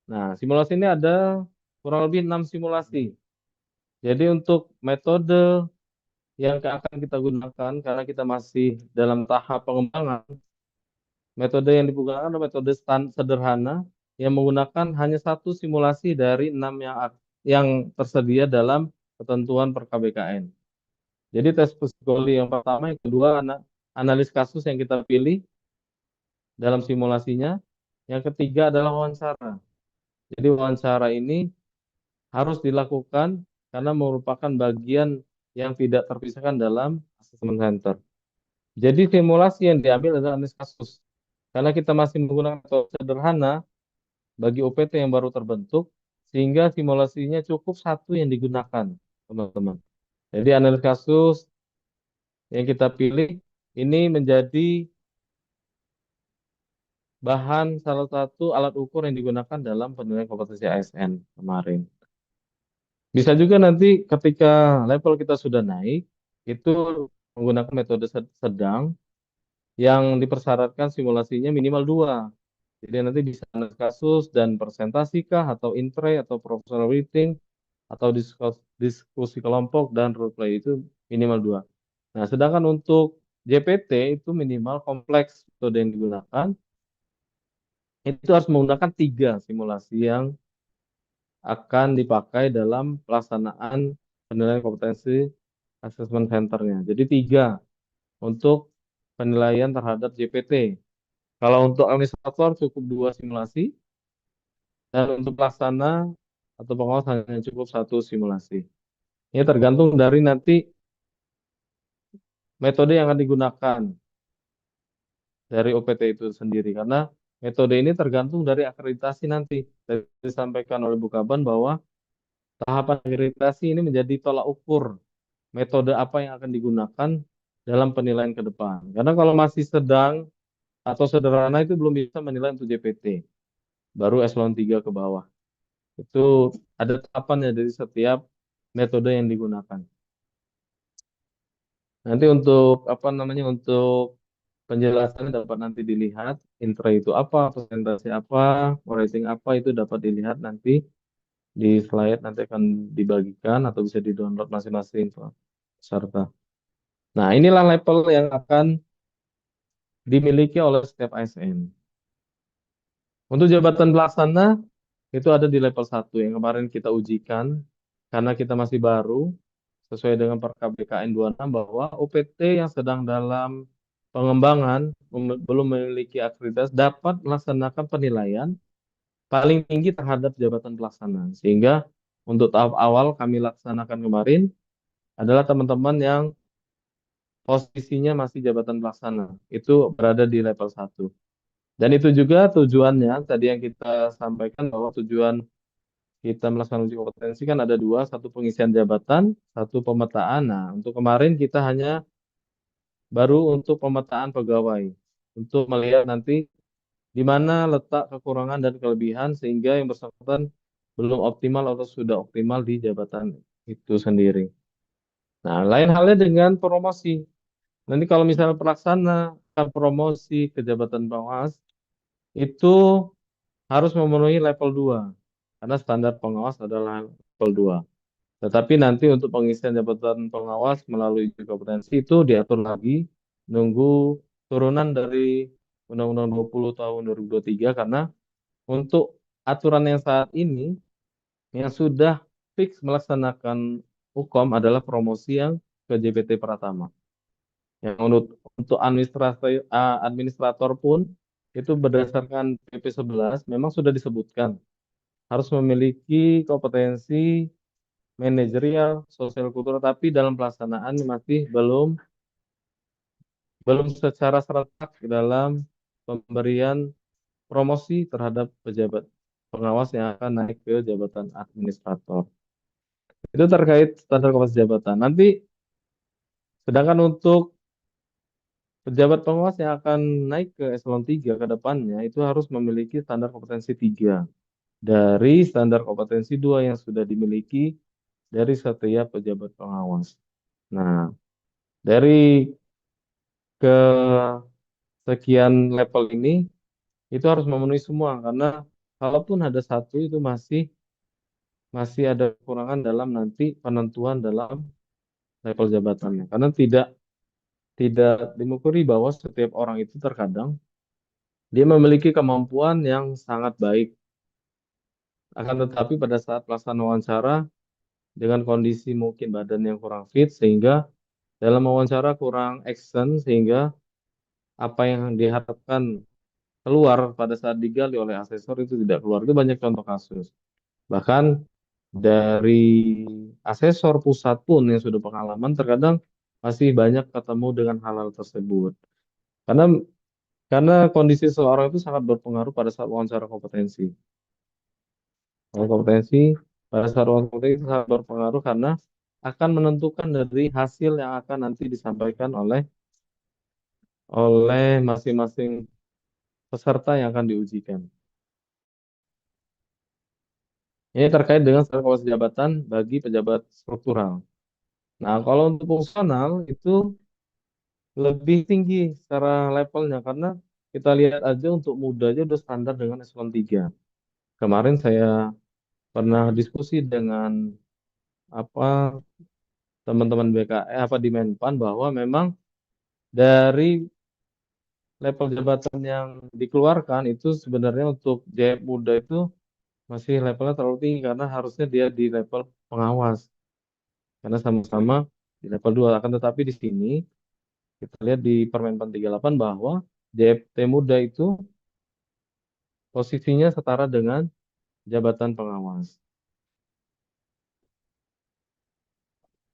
Nah, simulasi ini ada kurang lebih 6 simulasi. Jadi untuk metode yang akan kita gunakan, karena kita masih dalam tahap pengembangan, metode yang digunakan adalah metode sederhana yang menggunakan hanya 1 simulasi dari 6 yang tersedia dalam ketentuan per KBKN. Jadi tes psikologi yang pertama, yang kedua analis kasus yang kita pilih dalam simulasinya. Yang ketiga adalah wawancara. Jadi wawancara ini harus dilakukan karena merupakan bagian yang tidak terpisahkan dalam assessment center. Jadi simulasi yang diambil adalah analis kasus. Karena kita masih menggunakan metode sederhana bagi OPT yang baru terbentuk, sehingga simulasinya cukup 1 yang digunakan, teman-teman. Jadi analis kasus yang kita pilih ini menjadi bahan salah satu alat ukur yang digunakan dalam penilaian kompetensi ASN kemarin. Bisa juga nanti ketika level kita sudah naik, itu menggunakan metode sedang yang dipersyaratkan simulasinya minimal 2. Jadi nanti bisa analis kasus dan presentasi kah, atau intray, atau professional meeting, atau diskusi kelompok dan role play itu minimal 2. Nah, sedangkan untuk JPT itu minimal kompleks metode yang digunakan itu harus menggunakan 3 simulasi yang akan dipakai dalam pelaksanaan penilaian kompetensi assessment centernya. Jadi 3 untuk penilaian terhadap JPT. Kalau untuk administrator cukup 2 simulasi dan untuk pelaksana atau pengawas hanya cukup 1 simulasi. Ini tergantung dari nanti metode yang akan digunakan dari OPT itu sendiri karena metode ini tergantung dari akreditasi nanti. Tadi disampaikan oleh Bu Kaban bahwa tahapan akreditasi ini menjadi tolak ukur metode apa yang akan digunakan dalam penilaian ke depan. Karena kalau masih sedang atau sederhana itu belum bisa menilai untuk JPT. Baru eselon 3 ke bawah. Itu ada tahapannya dari setiap metode yang digunakan. Nanti untuk apa namanya untuk penjelasannya dapat nanti dilihat intra itu apa, presentasi apa, rating apa itu dapat dilihat nanti di slide nanti akan dibagikan atau bisa di-download masing-masing peserta. Nah, inilah level yang akan dimiliki oleh setiap ASN. Untuk jabatan pelaksana itu ada di level 1 yang kemarin kita ujikan karena kita masih baru sesuai dengan Perkap BKN 26 bahwa OPT yang sedang dalam pengembangan belum memiliki akreditasi dapat melaksanakan penilaian paling tinggi terhadap jabatan pelaksana. Sehingga untuk tahap awal kami laksanakan kemarin adalah teman-teman yang posisinya masih jabatan pelaksana. Itu berada di level 1. Dan itu juga tujuannya, tadi yang kita sampaikan bahwa tujuan kita melaksanakan uji kompetensi kan ada 2, satu pengisian jabatan, satu pemetaan. Nah, untuk kemarin kita hanya baru untuk pemetaan pegawai, untuk melihat nanti di mana letak kekurangan dan kelebihan sehingga yang bersangkutan belum optimal atau sudah optimal di jabatan itu sendiri. Nah, lain halnya dengan promosi. Nanti kalau misalnya pelaksana akan promosi ke jabatan pengawas, itu harus memenuhi level 2. Karena standar pengawas adalah level 2. Tetapi nanti untuk pengisian jabatan pengawas melalui uji kompetensi itu diatur lagi, nunggu turunan dari Undang-Undang 20 tahun 2023 karena untuk aturan yang saat ini yang sudah fix melaksanakan hukum adalah promosi yang ke JPT Pratama. Yang untuk administrator pun itu berdasarkan PP 11 memang sudah disebutkan harus memiliki kompetensi manajerial, sosial kultural, tapi dalam pelaksanaan masih belum secara serentak dalam pemberian promosi terhadap pejabat pengawas yang akan naik ke jabatan administrator. Itu terkait standar kompetensi jabatan. Nanti sedangkan untuk pejabat pengawas yang akan naik ke eselon 3 ke depannya itu harus memiliki standar kompetensi 3 dari standar kompetensi 2 yang sudah dimiliki dari setiap pejabat pengawas. Nah, dari ke sekian level ini itu harus memenuhi semua karena kalaupun ada satu itu masih ada kekurangan dalam nanti penentuan dalam level jabatannya karena tidak dimukuri bahwa setiap orang itu terkadang dia memiliki kemampuan yang sangat baik akan tetapi pada saat pelaksanaan wawancara dengan kondisi mungkin badan yang kurang fit sehingga dalam wawancara kurang action sehingga apa yang diharapkan keluar pada saat digali oleh asesor itu tidak keluar. Itu banyak contoh kasus. Bahkan dari asesor pusat pun yang sudah pengalaman terkadang masih banyak ketemu dengan hal-hal tersebut. Karena karena kondisi seseorang itu sangat berpengaruh pada saat wawancara kompetensi. Kompetensi pada saat wawancara kompetensi itu sangat berpengaruh karena akan menentukan dari hasil yang akan nanti disampaikan oleh masing-masing peserta yang akan diujikan. Ini terkait dengan standar kompetensi jabatan bagi pejabat struktural. Nah, kalau untuk fungsional itu lebih tinggi secara levelnya karena kita lihat aja untuk muda aja udah standar dengan eselon 3. Kemarin saya pernah diskusi dengan apa teman-teman BKE apa di Menpan bahwa memang dari level jabatan yang dikeluarkan itu sebenarnya untuk JM muda itu masih levelnya terlalu tinggi karena harusnya dia di level pengawas karena sama-sama di level 2. Akan tetapi di sini kita lihat di Permenpan 38 bahwa JFT muda itu posisinya setara dengan jabatan pengawas.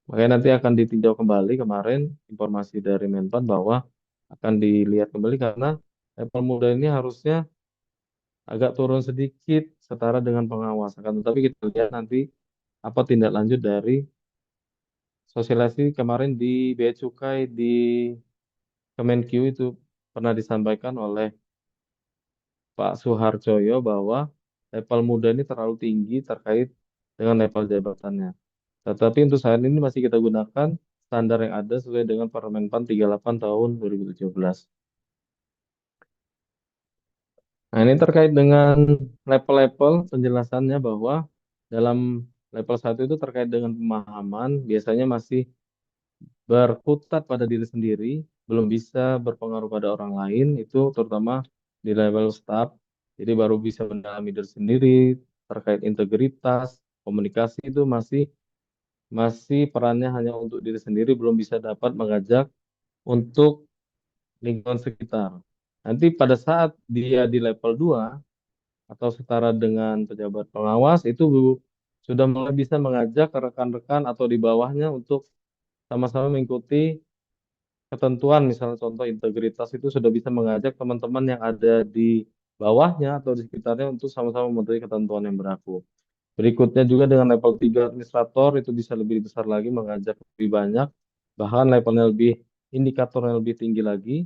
Makanya nanti akan ditinjau kembali kemarin informasi dari Menpan bahwa akan dilihat kembali karena level muda ini harusnya agak turun sedikit setara dengan pengawas. Akan tetapi kita lihat nanti apa tindak lanjut dari sosialisasi kemarin di Bea Cukai di Kemenq itu pernah disampaikan oleh Pak Suharjoyo bahwa level muda ini terlalu tinggi terkait dengan level jabatannya. Tetapi untuk saat ini masih kita gunakan standar yang ada sesuai dengan Permenpan 38 tahun 2017. Nah, ini terkait dengan level-level penjelasannya bahwa dalam level 1 itu terkait dengan pemahaman, biasanya masih berkutat pada diri sendiri, belum bisa berpengaruh pada orang lain, itu terutama di level staff. Jadi baru bisa mendalami diri sendiri, terkait integritas, komunikasi itu masih perannya hanya untuk diri sendiri, belum bisa dapat mengajak untuk lingkungan sekitar. Nanti pada saat dia di level 2 atau setara dengan pejabat pengawas itu sudah mulai bisa mengajak rekan-rekan atau di bawahnya untuk sama-sama mengikuti ketentuan, misalnya contoh integritas itu sudah bisa mengajak teman-teman yang ada di bawahnya atau di sekitarnya untuk sama-sama mematuhi ketentuan yang berlaku. Berikutnya juga dengan level 3 administrator itu bisa lebih besar lagi mengajak lebih banyak, bahkan levelnya lebih indikatornya lebih tinggi lagi,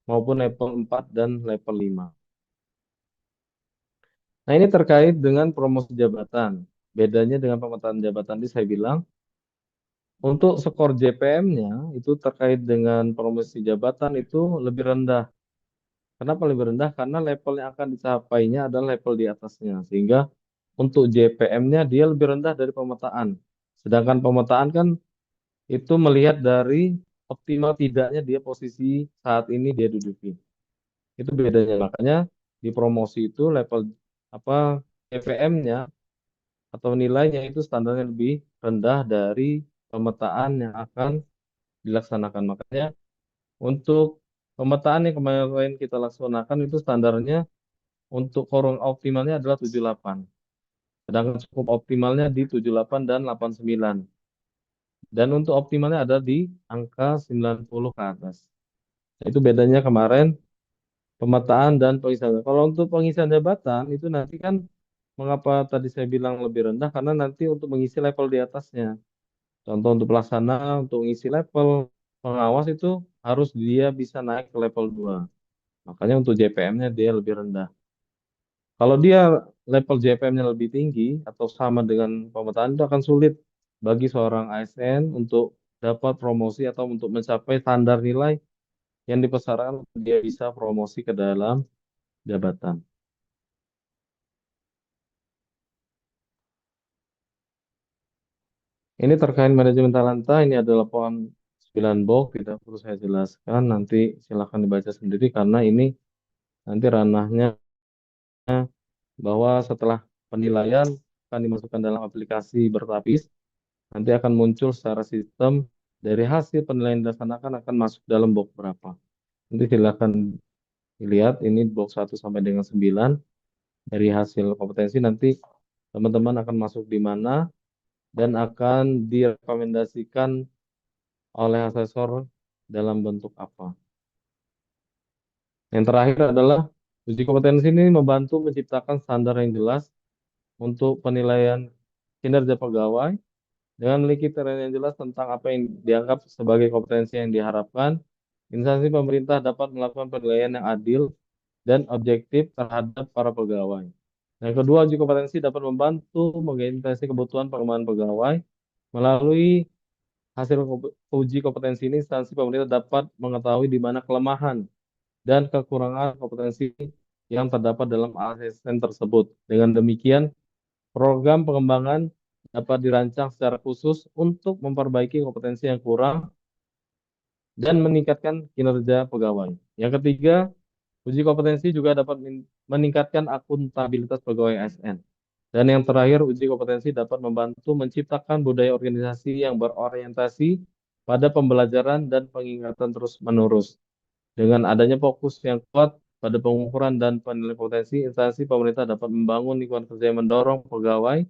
maupun level 4 dan level 5. Nah, ini terkait dengan promosi jabatan. Bedanya dengan pemetaan jabatan tadi saya bilang, untuk skor JPM-nya itu terkait dengan promosi jabatan itu lebih rendah. Kenapa lebih rendah? Karena level yang akan dicapainya adalah level di atasnya. Sehingga untuk JPM-nya dia lebih rendah dari pemetaan. Sedangkan pemetaan kan itu melihat dari optimal tidaknya dia posisi saat ini dia duduki. Itu bedanya. Makanya di promosi itu level apa JPM-nya atau nilainya itu standarnya lebih rendah dari pemetaan yang akan dilaksanakan. Makanya untuk pemetaan yang kemarin kita laksanakan itu standarnya untuk korong optimalnya adalah 78. Sedangkan cukup optimalnya di 78 dan 89. Dan untuk optimalnya ada di angka 90 ke atas. Nah, itu bedanya kemarin pemetaan dan pengisian. Kalau untuk pengisian jabatan itu nanti kan mengapa tadi saya bilang lebih rendah karena nanti untuk mengisi level di atasnya. Contoh untuk pelaksana, untuk mengisi level pengawas itu harus dia bisa naik ke level 2. Makanya untuk JPM-nya dia lebih rendah. Kalau dia level JPM-nya lebih tinggi atau sama dengan pemetaan itu akan sulit bagi seorang ASN untuk dapat promosi atau untuk mencapai standar nilai yang dipersyaratkan untuk dia bisa promosi ke dalam jabatan. Ini terkait manajemen talenta, ini adalah poin 9 box, tidak perlu saya jelaskan, nanti silakan dibaca sendiri karena ini nanti ranahnya bahwa setelah penilaian akan dimasukkan dalam aplikasi berlapis, nanti akan muncul secara sistem dari hasil penilaian yang dilaksanakan akan masuk dalam box berapa. Nanti silakan dilihat ini box 1 sampai dengan 9 dari hasil kompetensi nanti teman-teman akan masuk di mana dan akan direkomendasikan oleh asesor dalam bentuk apa. Yang terakhir adalah uji kompetensi ini membantu menciptakan standar yang jelas untuk penilaian kinerja pegawai dengan memiliki kriteria yang jelas tentang apa yang dianggap sebagai kompetensi yang diharapkan. Instansi pemerintah dapat melakukan penilaian yang adil dan objektif terhadap para pegawai. Yang kedua, uji kompetensi dapat membantu mengidentifikasi kebutuhan pengembangan pegawai. Melalui hasil uji kompetensi ini, instansi pemerintah dapat mengetahui di mana kelemahan dan kekurangan kompetensi yang terdapat dalam ASN tersebut. Dengan demikian, program pengembangan dapat dirancang secara khusus untuk memperbaiki kompetensi yang kurang dan meningkatkan kinerja pegawai. Yang ketiga, uji kompetensi juga dapat meningkatkan akuntabilitas pegawai ASN. Dan yang terakhir, uji kompetensi dapat membantu menciptakan budaya organisasi yang berorientasi pada pembelajaran dan pengingatan terus-menerus. Dengan adanya fokus yang kuat pada pengukuran dan penilaian kompetensi, instansi pemerintah dapat membangun lingkungan kerja yang mendorong pegawai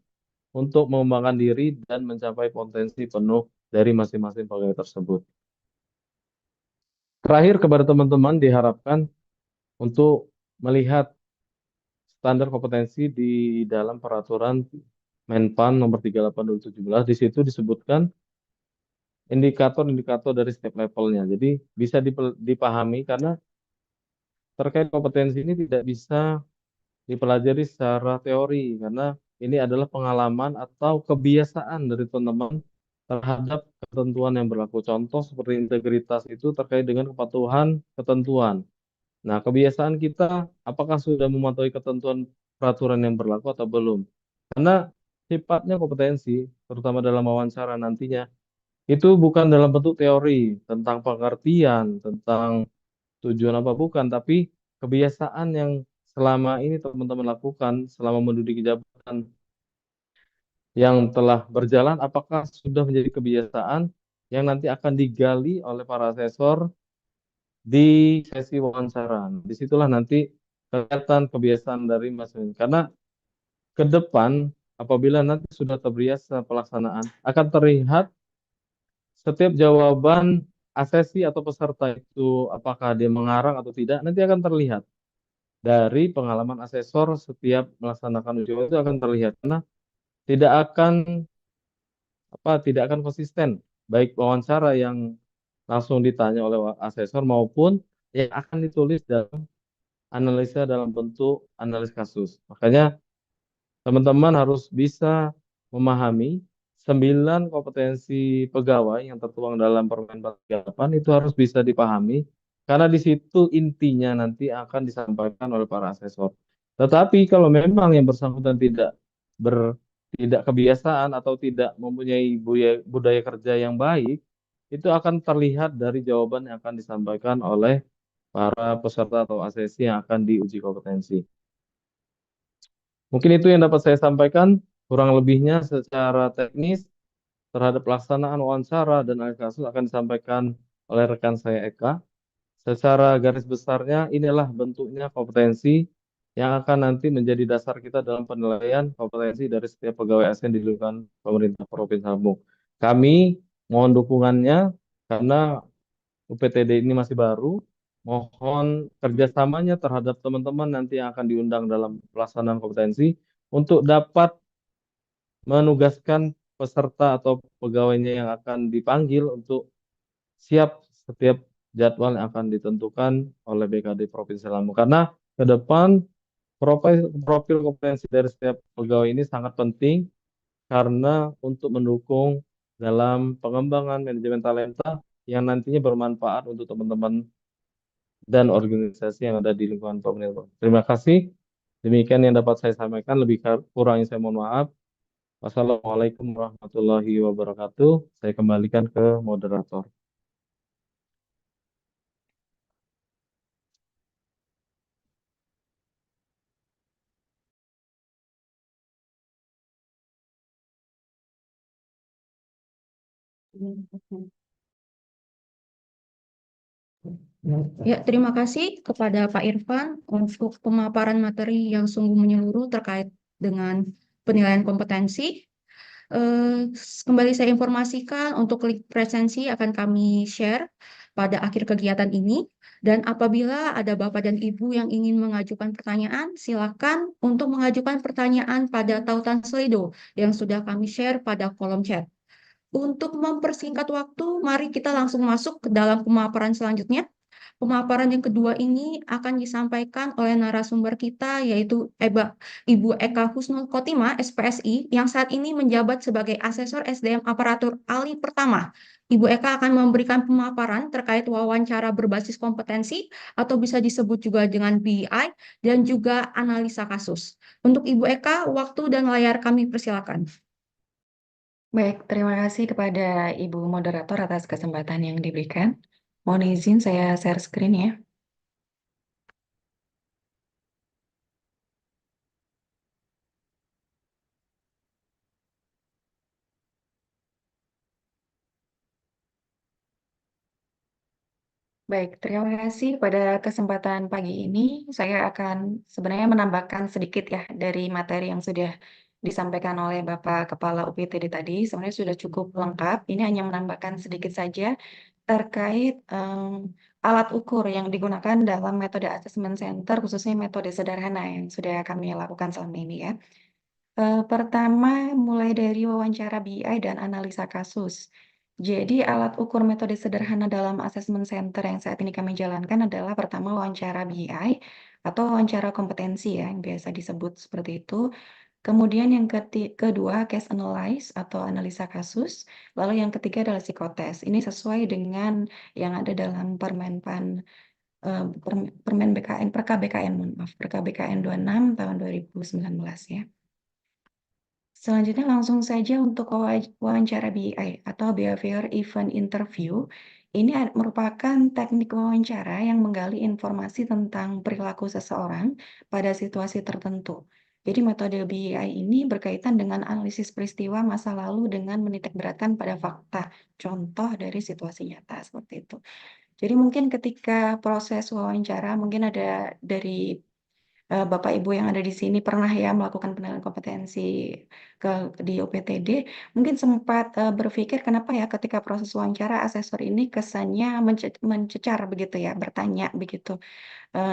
untuk mengembangkan diri dan mencapai potensi penuh dari masing-masing pegawai tersebut. Terakhir, kepada teman-teman diharapkan untuk melihat standar kompetensi di dalam peraturan Menpan nomor 38 2017. Di situ disebutkan indikator-indikator dari setiap levelnya. Jadi bisa dipahami karena terkait kompetensi ini tidak bisa dipelajari secara teori karena ini adalah pengalaman atau kebiasaan dari teman-teman terhadap ketentuan yang berlaku. Contoh seperti integritas itu terkait dengan kepatuhan ketentuan. Nah, kebiasaan kita apakah sudah mematuhi ketentuan peraturan yang berlaku atau belum? Karena sifatnya kompetensi, terutama dalam wawancara nantinya, itu bukan dalam bentuk teori tentang pengertian, tentang tujuan apa bukan, tapi kebiasaan yang selama ini teman-teman lakukan selama menduduki jabatan yang telah berjalan, apakah sudah menjadi kebiasaan yang nanti akan digali oleh para asesor di sesi wawancara. Disitulah nanti kelihatan kebiasaan dari masing-masing. Karena ke depan, apabila nanti sudah terbiasa pelaksanaan, akan terlihat setiap jawaban asesi atau peserta itu apakah dia mengarang atau tidak, nanti akan terlihat dari pengalaman asesor setiap melaksanakan uji wawancara itu akan terlihat karena tidak akan tidak akan konsisten baik wawancara yang langsung ditanya oleh asesor maupun yang akan ditulis dalam analisa dalam bentuk analis kasus. Makanya teman-teman harus bisa memahami 9 kompetensi pegawai yang tertuang dalam Permen 48 itu harus bisa dipahami karena di situ intinya nanti akan disampaikan oleh para asesor. Tetapi kalau memang yang bersangkutan tidak kebiasaan atau tidak mempunyai budaya kerja yang baik, itu akan terlihat dari jawaban yang akan disampaikan oleh para peserta atau asesi yang akan diuji kompetensi. Mungkin itu yang dapat saya sampaikan, kurang lebihnya secara teknis terhadap pelaksanaan wawancara dan alih kasus akan disampaikan oleh rekan saya Eka. Secara garis besarnya inilah bentuknya kompetensi yang akan nanti menjadi dasar kita dalam penilaian kompetensi dari setiap pegawai ASN di lingkungan pemerintah Provinsi Lampung. Kami mohon dukungannya karena UPTD ini masih baru. Mohon kerjasamanya terhadap teman-teman nanti yang akan diundang dalam pelaksanaan kompetensi untuk dapat menugaskan peserta atau pegawainya yang akan dipanggil untuk siap setiap jadwal yang akan ditentukan oleh BKD Provinsi Lampung. Karena ke depan profil kompetensi dari setiap pegawai ini sangat penting karena untuk mendukung dalam pengembangan manajemen talenta yang nantinya bermanfaat untuk teman-teman dan organisasi yang ada di lingkungan pemerintah. Terima kasih. Demikian yang dapat saya sampaikan. Lebih kurangnya saya mohon maaf. Wassalamualaikum warahmatullahi wabarakatuh. Saya kembalikan ke moderator. Ya, terima kasih kepada Pak Irfan untuk pemaparan materi yang sungguh menyeluruh terkait dengan penilaian kompetensi. Kembali saya informasikan untuk link presensi akan kami share pada akhir kegiatan ini. Dan apabila ada Bapak dan Ibu yang ingin mengajukan pertanyaan, silakan untuk mengajukan pertanyaan pada tautan Slido yang sudah kami share pada kolom chat. Untuk mempersingkat waktu, mari kita langsung masuk ke dalam pemaparan selanjutnya. Pemaparan yang kedua ini akan disampaikan oleh narasumber kita, yaitu Ibu Eka Husnul Khotimah, SPSI, yang saat ini menjabat sebagai Asesor SDM Aparatur Ali pertama. Ibu Eka akan memberikan pemaparan terkait wawancara berbasis kompetensi, atau bisa disebut juga dengan BI, dan juga analisa kasus. Untuk Ibu Eka, waktu dan layar kami persilakan. Baik, terima kasih kepada Ibu Moderator atas kesempatan yang diberikan. Mohon izin saya share screen ya. Baik, terima kasih pada kesempatan pagi ini. Saya akan sebenarnya menambahkan sedikit ya dari materi yang sudah disampaikan oleh Bapak Kepala UPTD tadi. Sebenarnya sudah cukup lengkap. Ini hanya menambahkan sedikit saja terkait alat ukur yang digunakan dalam metode assessment center, khususnya metode sederhana yang sudah kami lakukan selama ini ya. Pertama, mulai dari wawancara BI dan analisa kasus. Jadi, alat ukur metode sederhana dalam assessment center yang saat ini kami jalankan adalah pertama wawancara BI atau wawancara kompetensi ya, yang biasa disebut seperti itu. Kemudian yang kedua, case analyze atau analisa kasus. Lalu yang ketiga adalah psikotes. Ini sesuai dengan yang ada dalam Permen BKN, Perka BKN, mohon maaf, Perka BKN 26 tahun 2019 ya. Selanjutnya langsung saja untuk wawancara BI atau Behavior Event Interview. Ini merupakan teknik wawancara yang menggali informasi tentang perilaku seseorang pada situasi tertentu. Jadi metode BI ini berkaitan dengan analisis peristiwa masa lalu dengan menitikberatkan pada fakta, contoh dari situasi nyata seperti itu. Jadi mungkin ketika proses wawancara mungkin ada dari Bapak Ibu yang ada di sini pernah ya melakukan penilaian kompetensi ke di UPTD, mungkin sempat berpikir kenapa ya ketika proses wawancara asesor ini kesannya mencecar begitu ya, bertanya begitu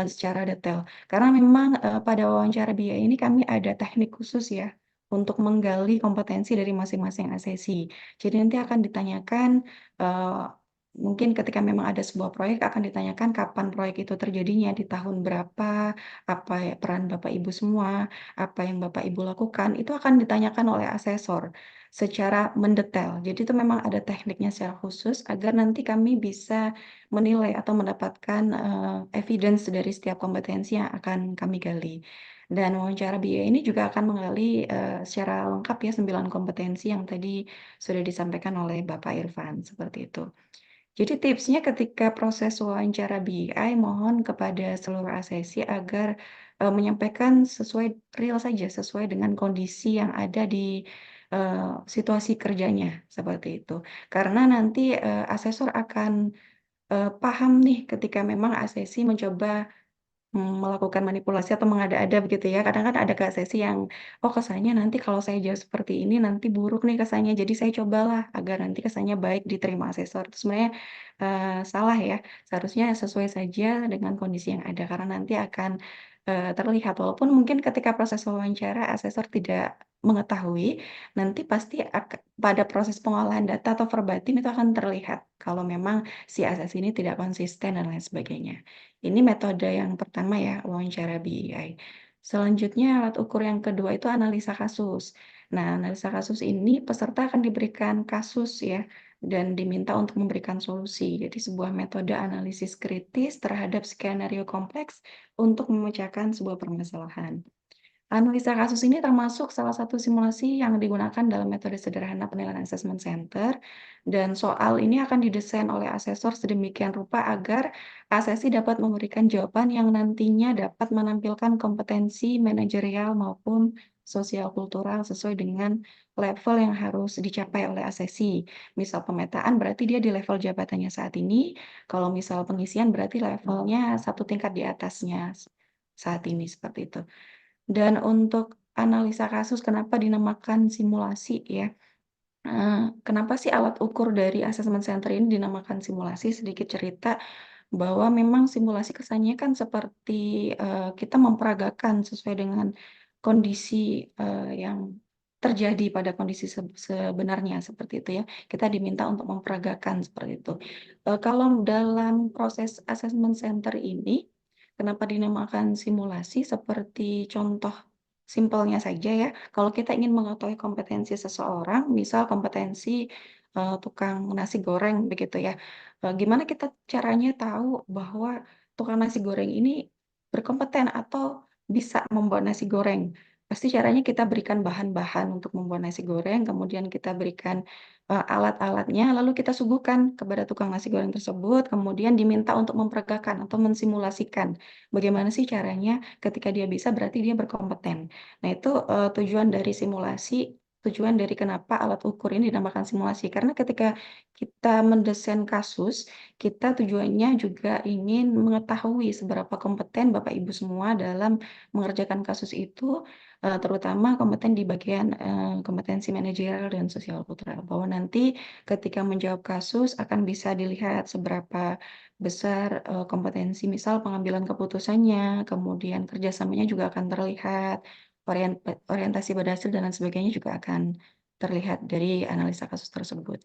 secara detail. Karena memang pada wawancara BI ini kami ada teknik khusus ya untuk menggali kompetensi dari masing-masing asesi. Jadi nanti akan ditanyakan eh, mungkin ketika memang ada sebuah proyek akan ditanyakan kapan proyek itu terjadinya di tahun berapa, apa ya peran Bapak Ibu semua, apa yang Bapak Ibu lakukan, itu akan ditanyakan oleh asesor secara mendetail. Jadi itu memang ada tekniknya secara khusus agar nanti kami bisa menilai atau mendapatkan evidence dari setiap kompetensi yang akan kami gali. Dan wawancara BI ini juga akan menggali secara lengkap ya 9 kompetensi yang tadi sudah disampaikan oleh Bapak Irfan, seperti itu. Jadi tipsnya ketika proses wawancara BI, mohon kepada seluruh asesi agar menyampaikan sesuai real saja, sesuai dengan kondisi yang ada di situasi kerjanya, seperti itu. Karena nanti asesor akan paham nih ketika memang asesi mencoba melakukan manipulasi atau mengada-ada begitu ya. Kadang kan ada Kak sesi yang, oh kesannya nanti kalau saya jawab seperti ini nanti buruk nih kesannya. Jadi saya cobalah agar nanti kesannya baik diterima asesor. Itu sebenarnya salah ya. Seharusnya sesuai saja dengan kondisi yang ada karena nanti akan terlihat. Walaupun mungkin ketika proses wawancara asesor tidak mengetahui, nanti pasti pada proses pengolahan data atau verbatim itu akan terlihat kalau memang si asesi ini tidak konsisten dan lain sebagainya. Ini metode yang pertama ya, wawancara BI. Selanjutnya alat ukur yang kedua itu analisa kasus. Nah, analisa kasus ini peserta akan diberikan kasus ya dan diminta untuk memberikan solusi. Jadi sebuah metode analisis kritis terhadap skenario kompleks untuk memecahkan sebuah permasalahan. Analisa kasus ini termasuk salah satu simulasi yang digunakan dalam metode sederhana penilaian assessment center, dan soal ini akan didesain oleh asesor sedemikian rupa agar asesi dapat memberikan jawaban yang nantinya dapat menampilkan kompetensi manajerial maupun sosial kultural sesuai dengan level yang harus dicapai oleh asesi. Misal pemetaan berarti dia di level jabatannya saat ini, kalau misal pengisian berarti levelnya satu tingkat di atasnya saat ini seperti itu. Dan untuk analisa kasus kenapa dinamakan simulasi ya? Kenapa sih alat ukur dari assessment center ini dinamakan simulasi? Sedikit cerita bahwa memang simulasi kesannya kan seperti kita memperagakan sesuai dengan kondisi yang terjadi pada kondisi sebenarnya seperti itu ya. Kita diminta untuk memperagakan seperti itu. Kalau dalam proses assessment center ini, kenapa dinamakan simulasi? Seperti contoh simpelnya saja ya. Kalau kita ingin mengetahui kompetensi seseorang, misal kompetensi tukang nasi goreng begitu ya. Gimana kita caranya tahu bahwa tukang nasi goreng ini berkompeten atau bisa membuat nasi goreng? Pasti caranya kita berikan bahan-bahan untuk membuat nasi goreng, kemudian kita berikan alat-alatnya, lalu kita suguhkan kepada tukang nasi goreng tersebut, kemudian diminta untuk memperagakan atau mensimulasikan bagaimana sih caranya. Ketika dia bisa, berarti dia berkompeten. Nah, itu tujuan dari simulasi, tujuan dari kenapa alat ukur ini dinamakan simulasi. Karena ketika kita mendesain kasus, kita tujuannya juga ingin mengetahui seberapa kompeten Bapak Ibu semua dalam mengerjakan kasus itu, terutama kompeten di bagian kompetensi manajerial dan sosial kultural. Bahwa nanti ketika menjawab kasus akan bisa dilihat seberapa besar kompetensi, misal pengambilan keputusannya, kemudian kerjasamanya juga akan terlihat, orientasi pada hasil dan lain sebagainya juga akan terlihat dari analisa kasus tersebut.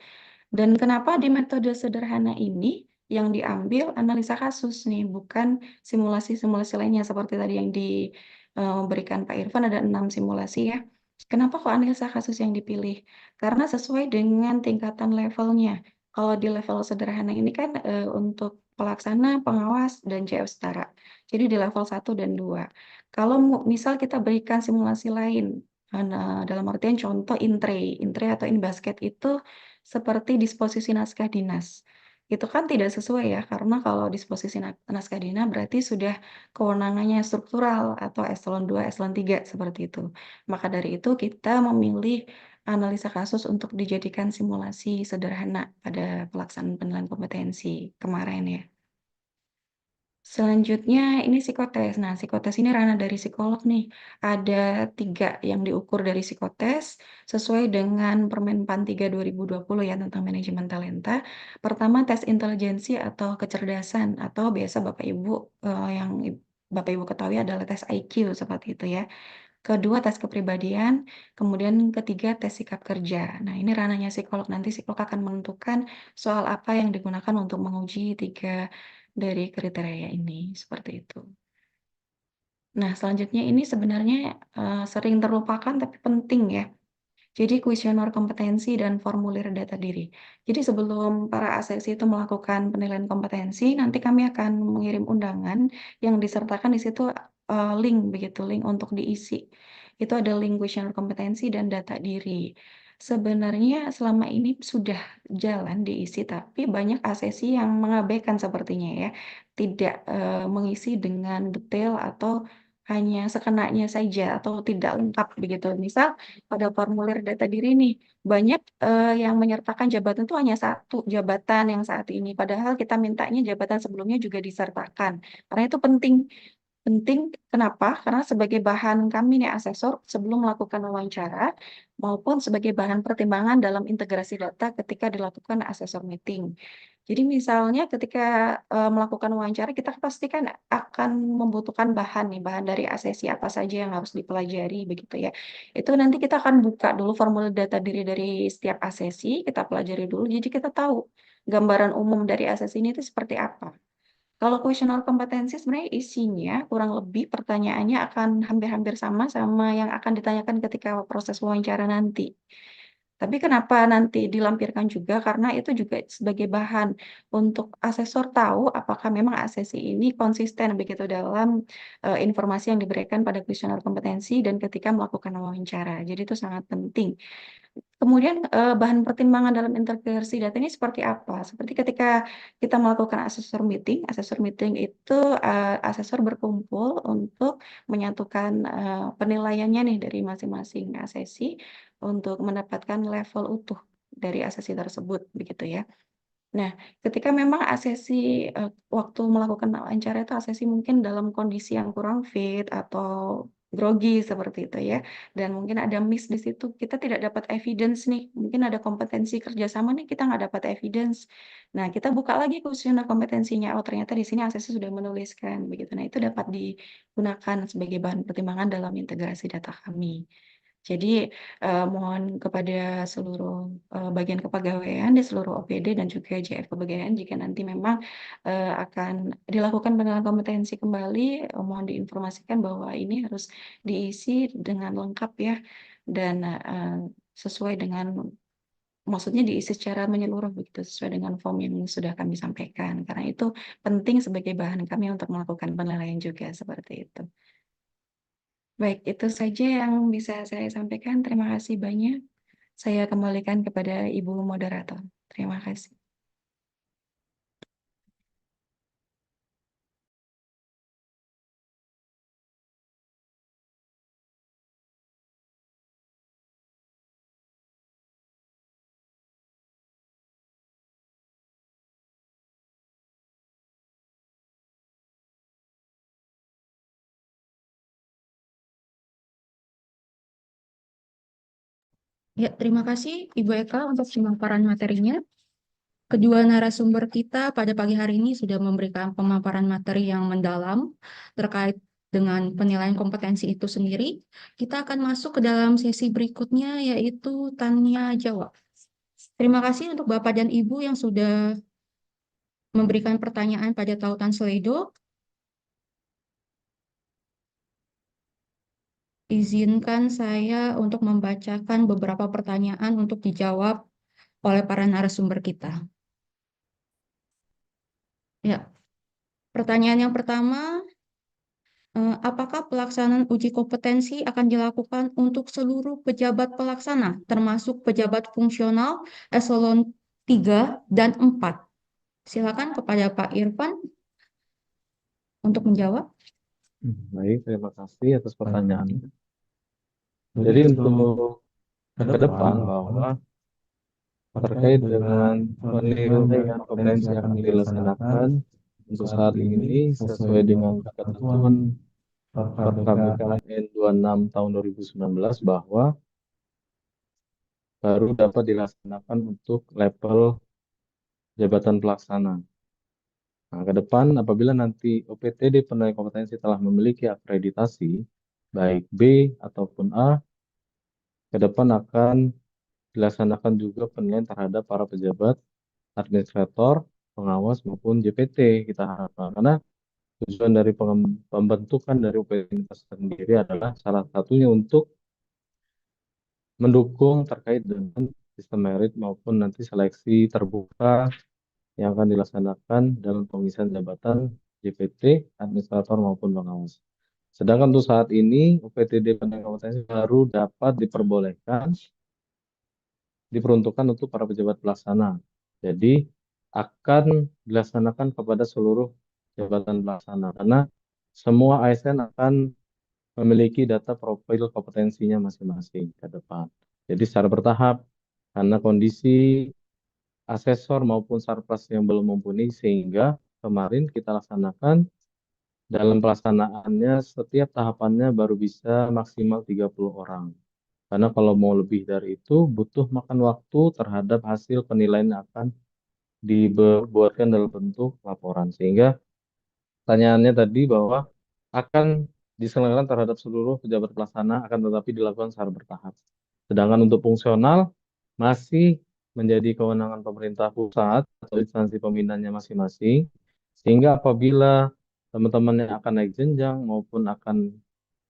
Dan kenapa di metode sederhana ini yang diambil analisa kasus nih, bukan simulasi-simulasi lainnya seperti tadi yang diberikan Pak Irfan ada 6 simulasi ya. Kenapa kok analisa kasus yang dipilih? Karena sesuai dengan tingkatan levelnya. Kalau di level sederhana ini kan untuk pelaksana, pengawas, dan JF setara. Jadi di level 1 dan 2. Kalau misal kita berikan simulasi lain, dalam artian contoh intre, intre atau in basket itu seperti disposisi naskah dinas. Itu kan tidak sesuai ya, karena kalau disposisi naskah dinas berarti sudah kewenangannya struktural atau eselon 2, eselon 3 seperti itu. Maka dari itu kita memilih analisa kasus untuk dijadikan simulasi sederhana pada pelaksanaan penilaian kompetensi kemarin ya. Selanjutnya ini psikotes. Nah, psikotes ini ranah dari psikolog nih. Ada 3 yang diukur dari psikotes sesuai dengan Permen-PAN 3 2020 ya tentang manajemen talenta. Pertama tes intelijensi atau kecerdasan atau biasa Bapak Ibu yang Bapak Ibu ketahui adalah tes IQ seperti itu ya. Kedua tes kepribadian, kemudian ketiga tes sikap kerja. Nah, ini ranahnya psikolog. Nanti psikolog akan menentukan soal apa yang digunakan untuk menguji 3 dari kriteria ini, seperti itu. Nah, selanjutnya ini sebenarnya sering terlupakan tapi penting ya. Jadi kuesioner kompetensi dan formulir data diri. Jadi sebelum para ASESI itu melakukan penilaian kompetensi, nanti kami akan mengirim undangan yang disertakan di situ link begitu, link untuk diisi. Itu ada link kuesioner kompetensi dan data diri. Sebenarnya selama ini sudah jalan diisi, tapi banyak ASESI yang mengabaikan sepertinya ya, tidak mengisi dengan detail atau hanya sekenanya saja atau tidak lengkap begitu. Misal pada formulir data diri nih, banyak yang menyertakan jabatan itu hanya 1 jabatan yang saat ini, padahal kita mintanya jabatan sebelumnya juga disertakan. Karena itu penting. Penting kenapa? Karena sebagai bahan kami nih asesor sebelum melakukan wawancara maupun sebagai bahan pertimbangan dalam integrasi data ketika dilakukan asesor meeting. Jadi misalnya ketika melakukan wawancara kita pasti kan akan membutuhkan bahan nih, bahan dari asesi apa saja yang harus dipelajari begitu ya. Itu nanti kita akan buka dulu formulir data diri dari setiap asesi, kita pelajari dulu jadi kita tahu gambaran umum dari asesi ini itu seperti apa. Kalau kuesioner kompetensi sebenarnya isinya kurang lebih pertanyaannya akan hampir-hampir sama yang akan ditanyakan ketika proses wawancara nanti. Tapi kenapa nanti dilampirkan juga, karena itu juga sebagai bahan untuk asesor tahu apakah memang asesi ini konsisten begitu dalam informasi yang diberikan pada kuesioner kompetensi dan ketika melakukan wawancara. Jadi itu sangat penting. Kemudian, bahan pertimbangan dalam integrasi data ini seperti apa? Seperti ketika kita melakukan asesor meeting itu, asesor berkumpul untuk menyatukan, penilaiannya nih dari masing-masing asesi untuk mendapatkan level utuh dari asesi tersebut, begitu ya. Nah, ketika memang asesi, waktu melakukan wawancara itu asesi mungkin dalam kondisi yang kurang fit atau grogi seperti itu ya, dan mungkin ada miss di situ, kita tidak dapat evidence nih, mungkin ada kompetensi kerjasama nih, kita nggak dapat evidence. Nah, kita buka lagi kuesioner kompetensinya, oh ternyata di sini asesi sudah menuliskan, begitu. Nah, itu dapat digunakan sebagai bahan pertimbangan dalam integrasi data kami. Jadi, mohon kepada seluruh, bagian kepegawaian di seluruh OPD dan juga JF kepegawaian jika nanti memang, akan dilakukan penilaian kompetensi kembali, mohon diinformasikan bahwa ini harus diisi dengan lengkap ya dan, sesuai dengan maksudnya diisi secara menyeluruh begitu, sesuai dengan form yang sudah kami sampaikan. Karena itu penting sebagai bahan kami untuk melakukan penilaian juga, seperti itu. Baik, itu saja yang bisa saya sampaikan. Terima kasih banyak. Saya kembalikan kepada Ibu Moderator. Terima kasih. Ya, terima kasih Ibu Eka untuk pemaparan materinya. Kedua narasumber kita pada pagi hari ini sudah memberikan pemaparan materi yang mendalam terkait dengan penilaian kompetensi itu sendiri. Kita akan masuk ke dalam sesi berikutnya, yaitu tanya jawab. Terima kasih untuk Bapak dan Ibu yang sudah memberikan pertanyaan pada tautan Slido. Izinkan saya untuk membacakan beberapa pertanyaan untuk dijawab oleh para narasumber kita. Ya, pertanyaan yang pertama, apakah pelaksanaan uji kompetensi akan dilakukan untuk seluruh pejabat pelaksana, termasuk pejabat fungsional eselon 3 dan 4? Silakan kepada Pak Irfan untuk menjawab. Baik, terima kasih atas pertanyaannya. Jadi untuk ke depan bahwa terkait dengan penilaian kompetensi yang akan dilaksanakan untuk saat ini sesuai dengan ketentuan Perkab BKN 26 tahun 2019 bahwa baru dapat dilaksanakan untuk level jabatan pelaksana. Nah, ke depan apabila nanti OPTD penilaian kompetensi telah memiliki akreditasi baik B ataupun A, ke depan akan dilaksanakan juga penilaian terhadap para pejabat, administrator, pengawas maupun JPT kita harapkan. Karena tujuan dari pembentukan dari UPT sendiri adalah salah satunya untuk mendukung terkait dengan sistem merit maupun nanti seleksi terbuka yang akan dilaksanakan dalam pengisian jabatan JPT, administrator maupun pengawas. Sedangkan untuk saat ini UPTD penilaian kompetensi baru dapat diperbolehkan diperuntukkan untuk para pejabat pelaksana. Jadi akan dilaksanakan kepada seluruh jabatan pelaksana karena semua ASN akan memiliki data profil kompetensinya masing-masing ke depan. Jadi secara bertahap karena kondisi asesor maupun sarpras yang belum mumpuni sehingga kemarin kita laksanakan dalam pelaksanaannya setiap tahapannya baru bisa maksimal 30 orang. Karena kalau mau lebih dari itu butuh makan waktu terhadap hasil penilaian yang akan dibuatkan dalam bentuk laporan. Sehingga pertanyaannya tadi bahwa akan diselenggarakan terhadap seluruh pejabat pelaksana akan tetapi dilakukan secara bertahap. Sedangkan untuk fungsional masih menjadi kewenangan pemerintah pusat atau instansi pembinaannya masing-masing. Sehingga apabila teman-teman yang akan naik jenjang maupun akan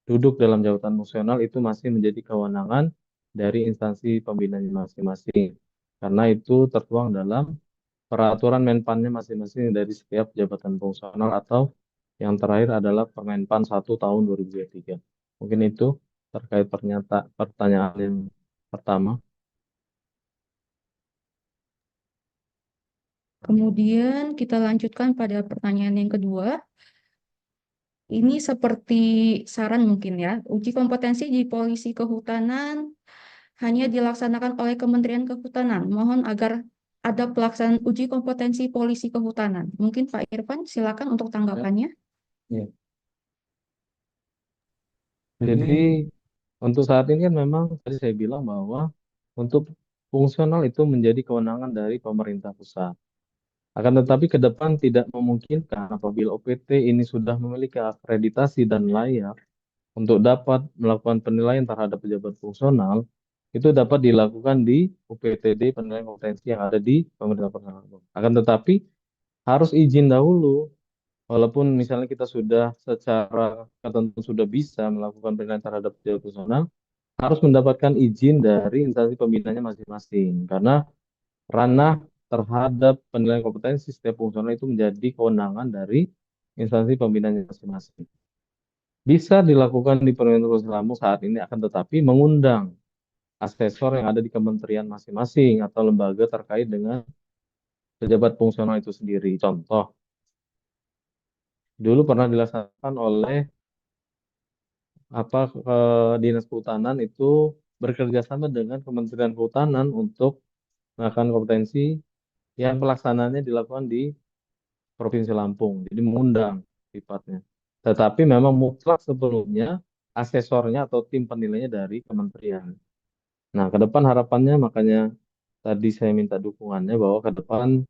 duduk dalam jabatan fungsional itu masih menjadi kewenangan dari instansi pembinanya masing-masing. Karena itu tertuang dalam peraturan Menpannya masing-masing dari setiap jabatan fungsional atau yang terakhir adalah Permenpan 1 tahun 2023. Mungkin itu terkait pertanyaan yang pertama. Kemudian kita lanjutkan pada pertanyaan yang kedua. Ini seperti saran mungkin ya, uji kompetensi di Polisi Kehutanan hanya dilaksanakan oleh Kementerian Kehutanan. Mohon agar ada pelaksanaan uji kompetensi Polisi Kehutanan. Mungkin Pak Irfan, silakan untuk tanggapannya. Ya. Jadi untuk saat ini kan memang tadi saya bilang bahwa untuk fungsional itu menjadi kewenangan dari pemerintah pusat. Akan tetapi ke depan tidak memungkinkan apabila OPT ini sudah memiliki akreditasi dan layak untuk dapat melakukan penilaian terhadap pejabat fungsional, itu dapat dilakukan di UPTD penilaian kompetensi yang ada di pemerintah pusat. Akan tetapi harus izin dahulu, walaupun misalnya kita sudah secara ketentuan sudah bisa melakukan penilaian terhadap pejabat fungsional, harus mendapatkan izin dari instansi pembinanya masing-masing. Karena ranah terhadap penilaian kompetensi setiap fungsional itu menjadi kewenangan dari instansi pembinanya masing-masing. bisa dilakukan di Perwira Provinsi Lampung saat ini, akan tetapi mengundang asesor yang ada di kementerian masing-masing atau lembaga terkait dengan pejabat fungsional itu sendiri. Contoh, dulu pernah dilaksanakan oleh Dinas Kehutanan itu bekerja sama dengan Kementerian Kehutanan untuk melakukan kompetensi yang pelaksanaannya dilakukan di Provinsi Lampung. Jadi mengundang sifatnya. Tetapi memang mutlak sebelumnya asesornya atau tim penilainya dari kementerian. Nah, ke depan harapannya makanya tadi saya minta dukungannya bahwa ke depan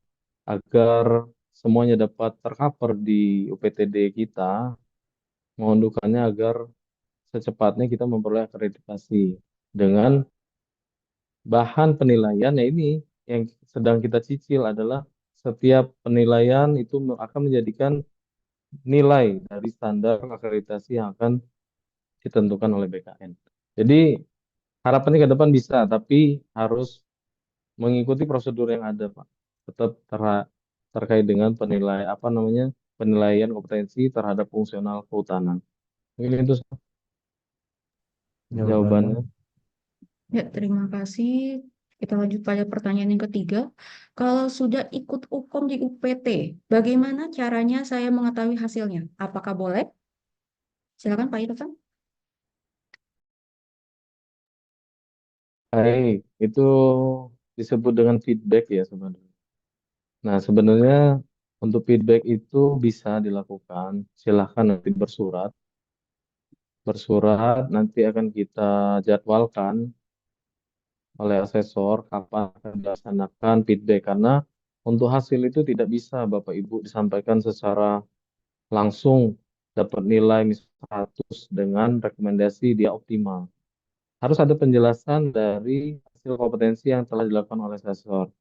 agar semuanya dapat tercover di UPTD kita, mohon dukungannya agar secepatnya kita memperoleh akreditasi dengan bahan penilaian. Ya ini yang sedang kita cicil adalah setiap penilaian itu akan menjadikan nilai dari standar akreditasi yang akan ditentukan oleh BKN. Jadi harapannya ke depan bisa, tapi harus mengikuti prosedur yang ada, Pak. Tetap terkait dengan penilaian kompetensi terhadap fungsional kehutanan. Mungkin itu jawabannya. Ya, terima kasih. Kita lanjut pada pertanyaan yang ketiga. Kalau sudah ikut UKOM di UPT, bagaimana caranya saya mengetahui hasilnya? Apakah boleh? Silakan Pak Irfan. Baik, itu disebut dengan feedback ya sebenarnya. Nah, sebenarnya untuk feedback itu bisa dilakukan. Silahkan nanti bersurat. Bersurat nanti akan kita jadwalkan oleh asesor kapan akan dilaksanakan feedback. Karena untuk hasil itu tidak bisa Bapak Ibu disampaikan secara langsung dapat nilai misal 100 dengan rekomendasi dia optimal. Harus ada penjelasan dari hasil kompetensi yang telah dilakukan oleh asesor.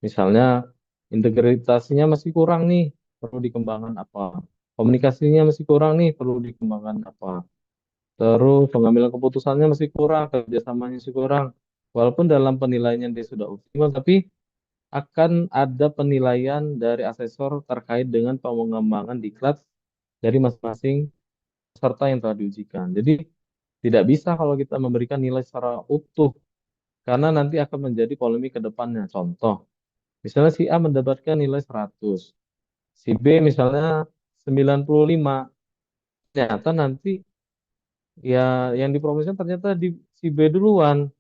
Misalnya integritasnya masih kurang nih, perlu dikembangkan apa? Komunikasinya masih kurang nih, perlu dikembangkan apa? Terus pengambilan keputusannya masih kurang, kerjasamanya masih kurang. Walaupun dalam penilaian dia sudah optimal, tapi akan ada penilaian dari asesor terkait dengan pengembangan diklat dari masing-masing peserta yang telah diujikan. Jadi tidak bisa kalau kita memberikan nilai secara utuh, karena nanti akan menjadi polemik ke depannya. Contoh, misalnya si A mendapatkan nilai 100, si B misalnya 95, ternyata nanti ya yang dipromosikan ternyata di si B duluan.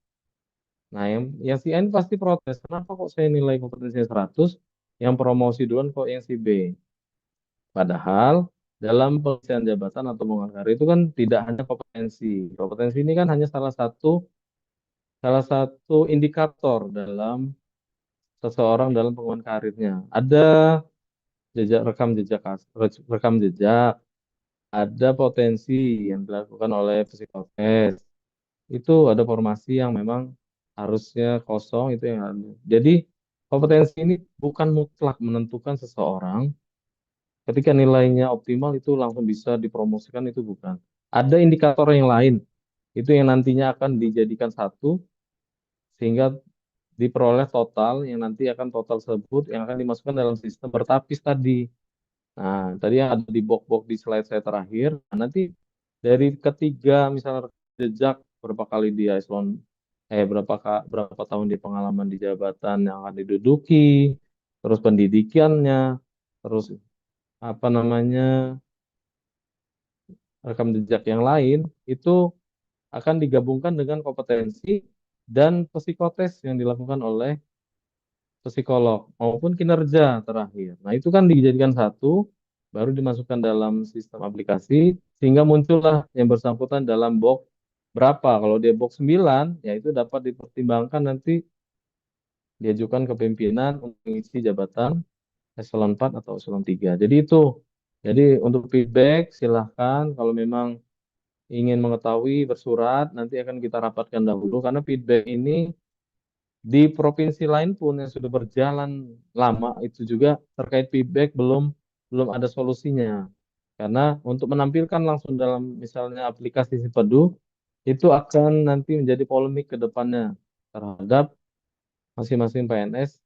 Nah, yang si A ini pasti protes. Kenapa kok saya nilai kompetensinya 100, yang promosi duluan kok yang si B? Padahal dalam pengisian jabatan atau pengangkatan karir itu kan tidak hanya kompetensi. Kompetensi ini kan hanya salah satu indikator dalam seseorang dalam pengembangan karirnya. Ada rekam jejak, ada potensi yang dilakukan oleh psikotes. Itu ada formasi yang memang harusnya kosong itu yang ada. Jadi kompetensi ini bukan mutlak menentukan seseorang ketika nilainya optimal itu langsung bisa dipromosikan, itu bukan. Ada indikator yang lain itu yang nantinya akan dijadikan satu sehingga diperoleh total yang nanti akan total tersebut yang akan dimasukkan dalam sistem bertapis tadi. Nah, tadi yang ada di box-box di slide saya terakhir, nah, nanti dari ketiga misalnya jejak berapa kali dia berapa tahun dia pengalaman di jabatan yang akan diduduki, terus pendidikannya, terus apa namanya rekam jejak yang lain itu akan digabungkan dengan kompetensi dan psikotes yang dilakukan oleh psikolog maupun kinerja terakhir. Nah, itu kan dijadikan satu, baru dimasukkan dalam sistem aplikasi, sehingga muncullah yang bersangkutan dalam box berapa. Kalau dia box 9, ya itu dapat dipertimbangkan nanti diajukan ke pimpinan untuk mengisi jabatan eselon 4 atau eselon 3. Jadi itu. Jadi untuk feedback silahkan kalau memang ingin mengetahui bersurat, nanti akan kita rapatkan dahulu karena feedback ini di provinsi lain pun yang sudah berjalan lama itu juga terkait feedback belum belum ada solusinya. Karena untuk menampilkan langsung dalam misalnya aplikasi Sipedu itu akan nanti menjadi polemik ke depannya terhadap masing-masing PNS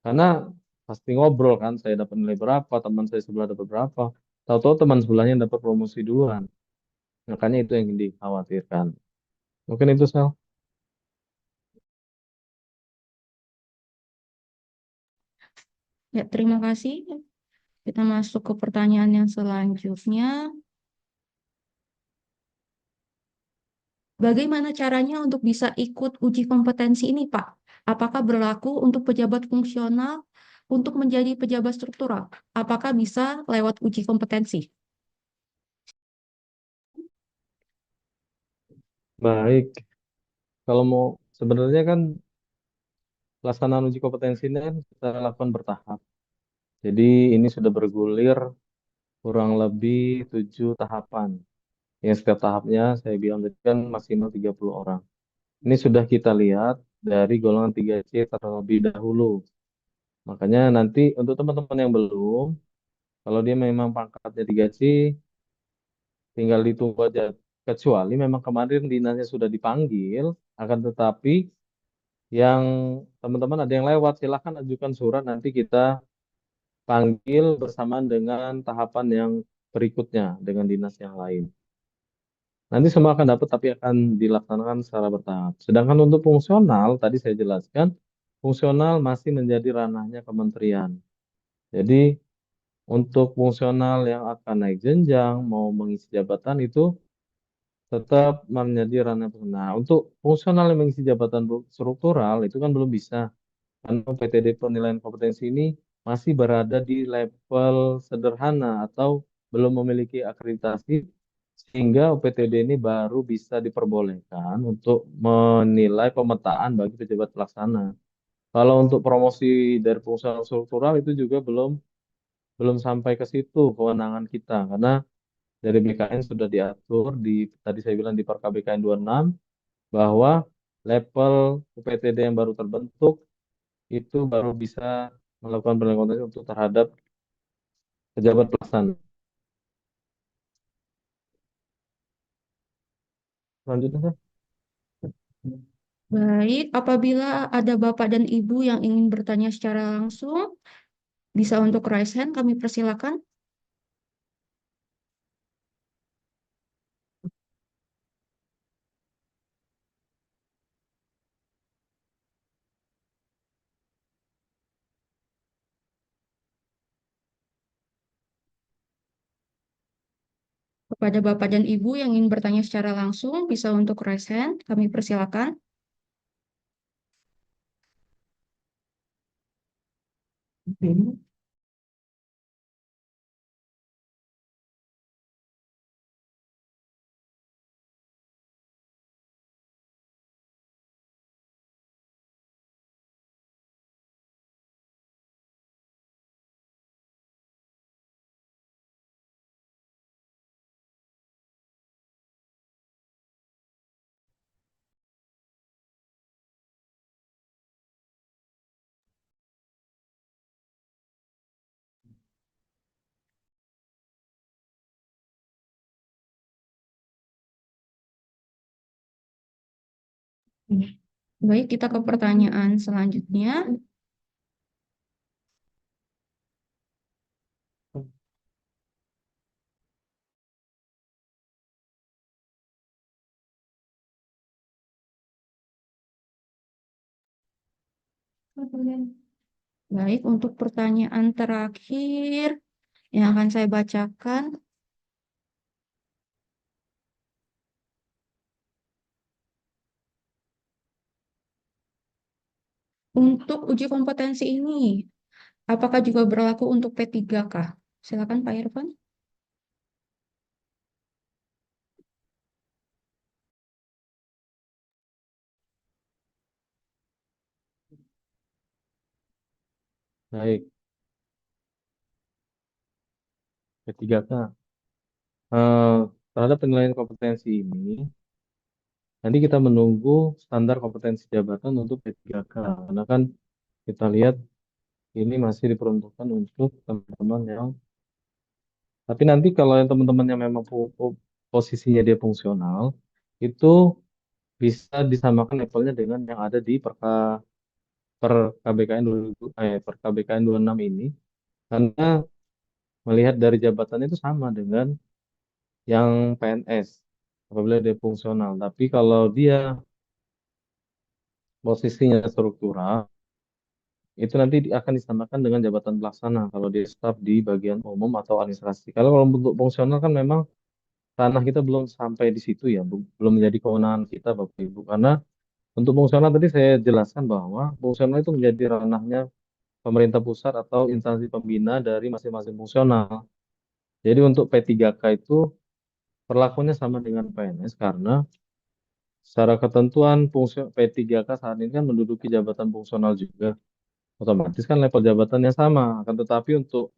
karena pasti ngobrol kan, saya dapat nilai berapa, teman saya sebelah dapat berapa, tahu-tahu teman sebelahnya dapat promosi duluan. Makanya itu yang dikhawatirkan. Mungkin itu, Sel. Ya, terima kasih. Kita masuk ke pertanyaan yang selanjutnya. Bagaimana caranya untuk bisa ikut uji kompetensi ini, Pak? Apakah berlaku untuk pejabat fungsional untuk menjadi pejabat struktural? Apakah bisa lewat uji kompetensi? Baik, kalau mau sebenarnya kan pelaksanaan uji kompetensi ini kan kita lakukan bertahap. Jadi ini sudah bergulir kurang lebih 7 tahapan. Yang setiap tahapnya saya bilang tadi kan maksimal 30 orang. Ini sudah kita lihat dari golongan 3C terlebih dahulu. Makanya nanti untuk teman-teman yang belum, kalau dia memang pangkatnya 3C, tinggal ditunggu aja. Kecuali memang kemarin dinasnya sudah dipanggil, akan tetapi yang teman-teman ada yang lewat, silahkan ajukan surat, nanti kita panggil bersamaan dengan tahapan yang berikutnya dengan dinas yang lain. Nanti semua akan dapat, tapi akan dilaksanakan secara bertahap. Sedangkan untuk fungsional, tadi saya jelaskan, fungsional masih menjadi ranahnya kementerian. Jadi untuk fungsional yang akan naik jenjang, mau mengisi jabatan itu tetap menjadi ranah fungsional. Nah, untuk fungsional yang mengisi jabatan struktural itu kan belum bisa. Karena PTD penilaian kompetensi ini masih berada di level sederhana atau belum memiliki akreditasi sehingga UPTD ini baru bisa diperbolehkan untuk menilai pemetaan bagi pejabat pelaksana. Kalau untuk promosi dari fungsional struktural itu juga belum sampai ke situ kewenangan kita karena dari BKN sudah diatur di tadi saya bilang di Perkab BKN 26 bahwa level UPTD yang baru terbentuk itu baru bisa melakukan penilaian untuk terhadap pejabat pelaksana. Selanjutnya, Sir. Baik, apabila ada Bapak dan Ibu yang ingin bertanya secara langsung, bisa untuk raise hand, kami persilakan. Kepada Bapak dan Ibu yang ingin bertanya secara langsung, bisa untuk raise hand, kami persilakan. Baik, kita ke pertanyaan selanjutnya. Baik, untuk pertanyaan terakhir yang akan saya bacakan. Untuk uji kompetensi ini, apakah juga berlaku untuk P3K? Silakan Pak Irfan. Baik, P3K. Eh, terhadap penilaian kompetensi ini, nanti kita menunggu standar kompetensi jabatan untuk P3K. Karena kan kita lihat ini masih diperuntukkan untuk teman-teman yang tapi nanti kalau yang teman-teman yang memang posisinya dia fungsional, itu bisa disamakan levelnya dengan yang ada di per KBKN 2000, per KBKN 26 ini. Karena melihat dari jabatannya itu sama dengan yang PNS. apabila dia fungsional. Tapi kalau dia posisinya struktural, itu nanti akan disamakan dengan jabatan pelaksana kalau dia staf di bagian umum atau administrasi. Kalau untuk fungsional kan memang ranah kita belum sampai di situ ya, belum menjadi kewenangan kita Bapak Ibu. Karena untuk fungsional tadi saya jelaskan bahwa fungsional itu menjadi ranahnya pemerintah pusat atau instansi pembina dari masing-masing fungsional. Jadi untuk P3K itu perlakuannya sama dengan PNS karena secara ketentuan P3K saat ini kan menduduki jabatan fungsional juga. Otomatis kan level jabatannya sama. Akan tetapi untuk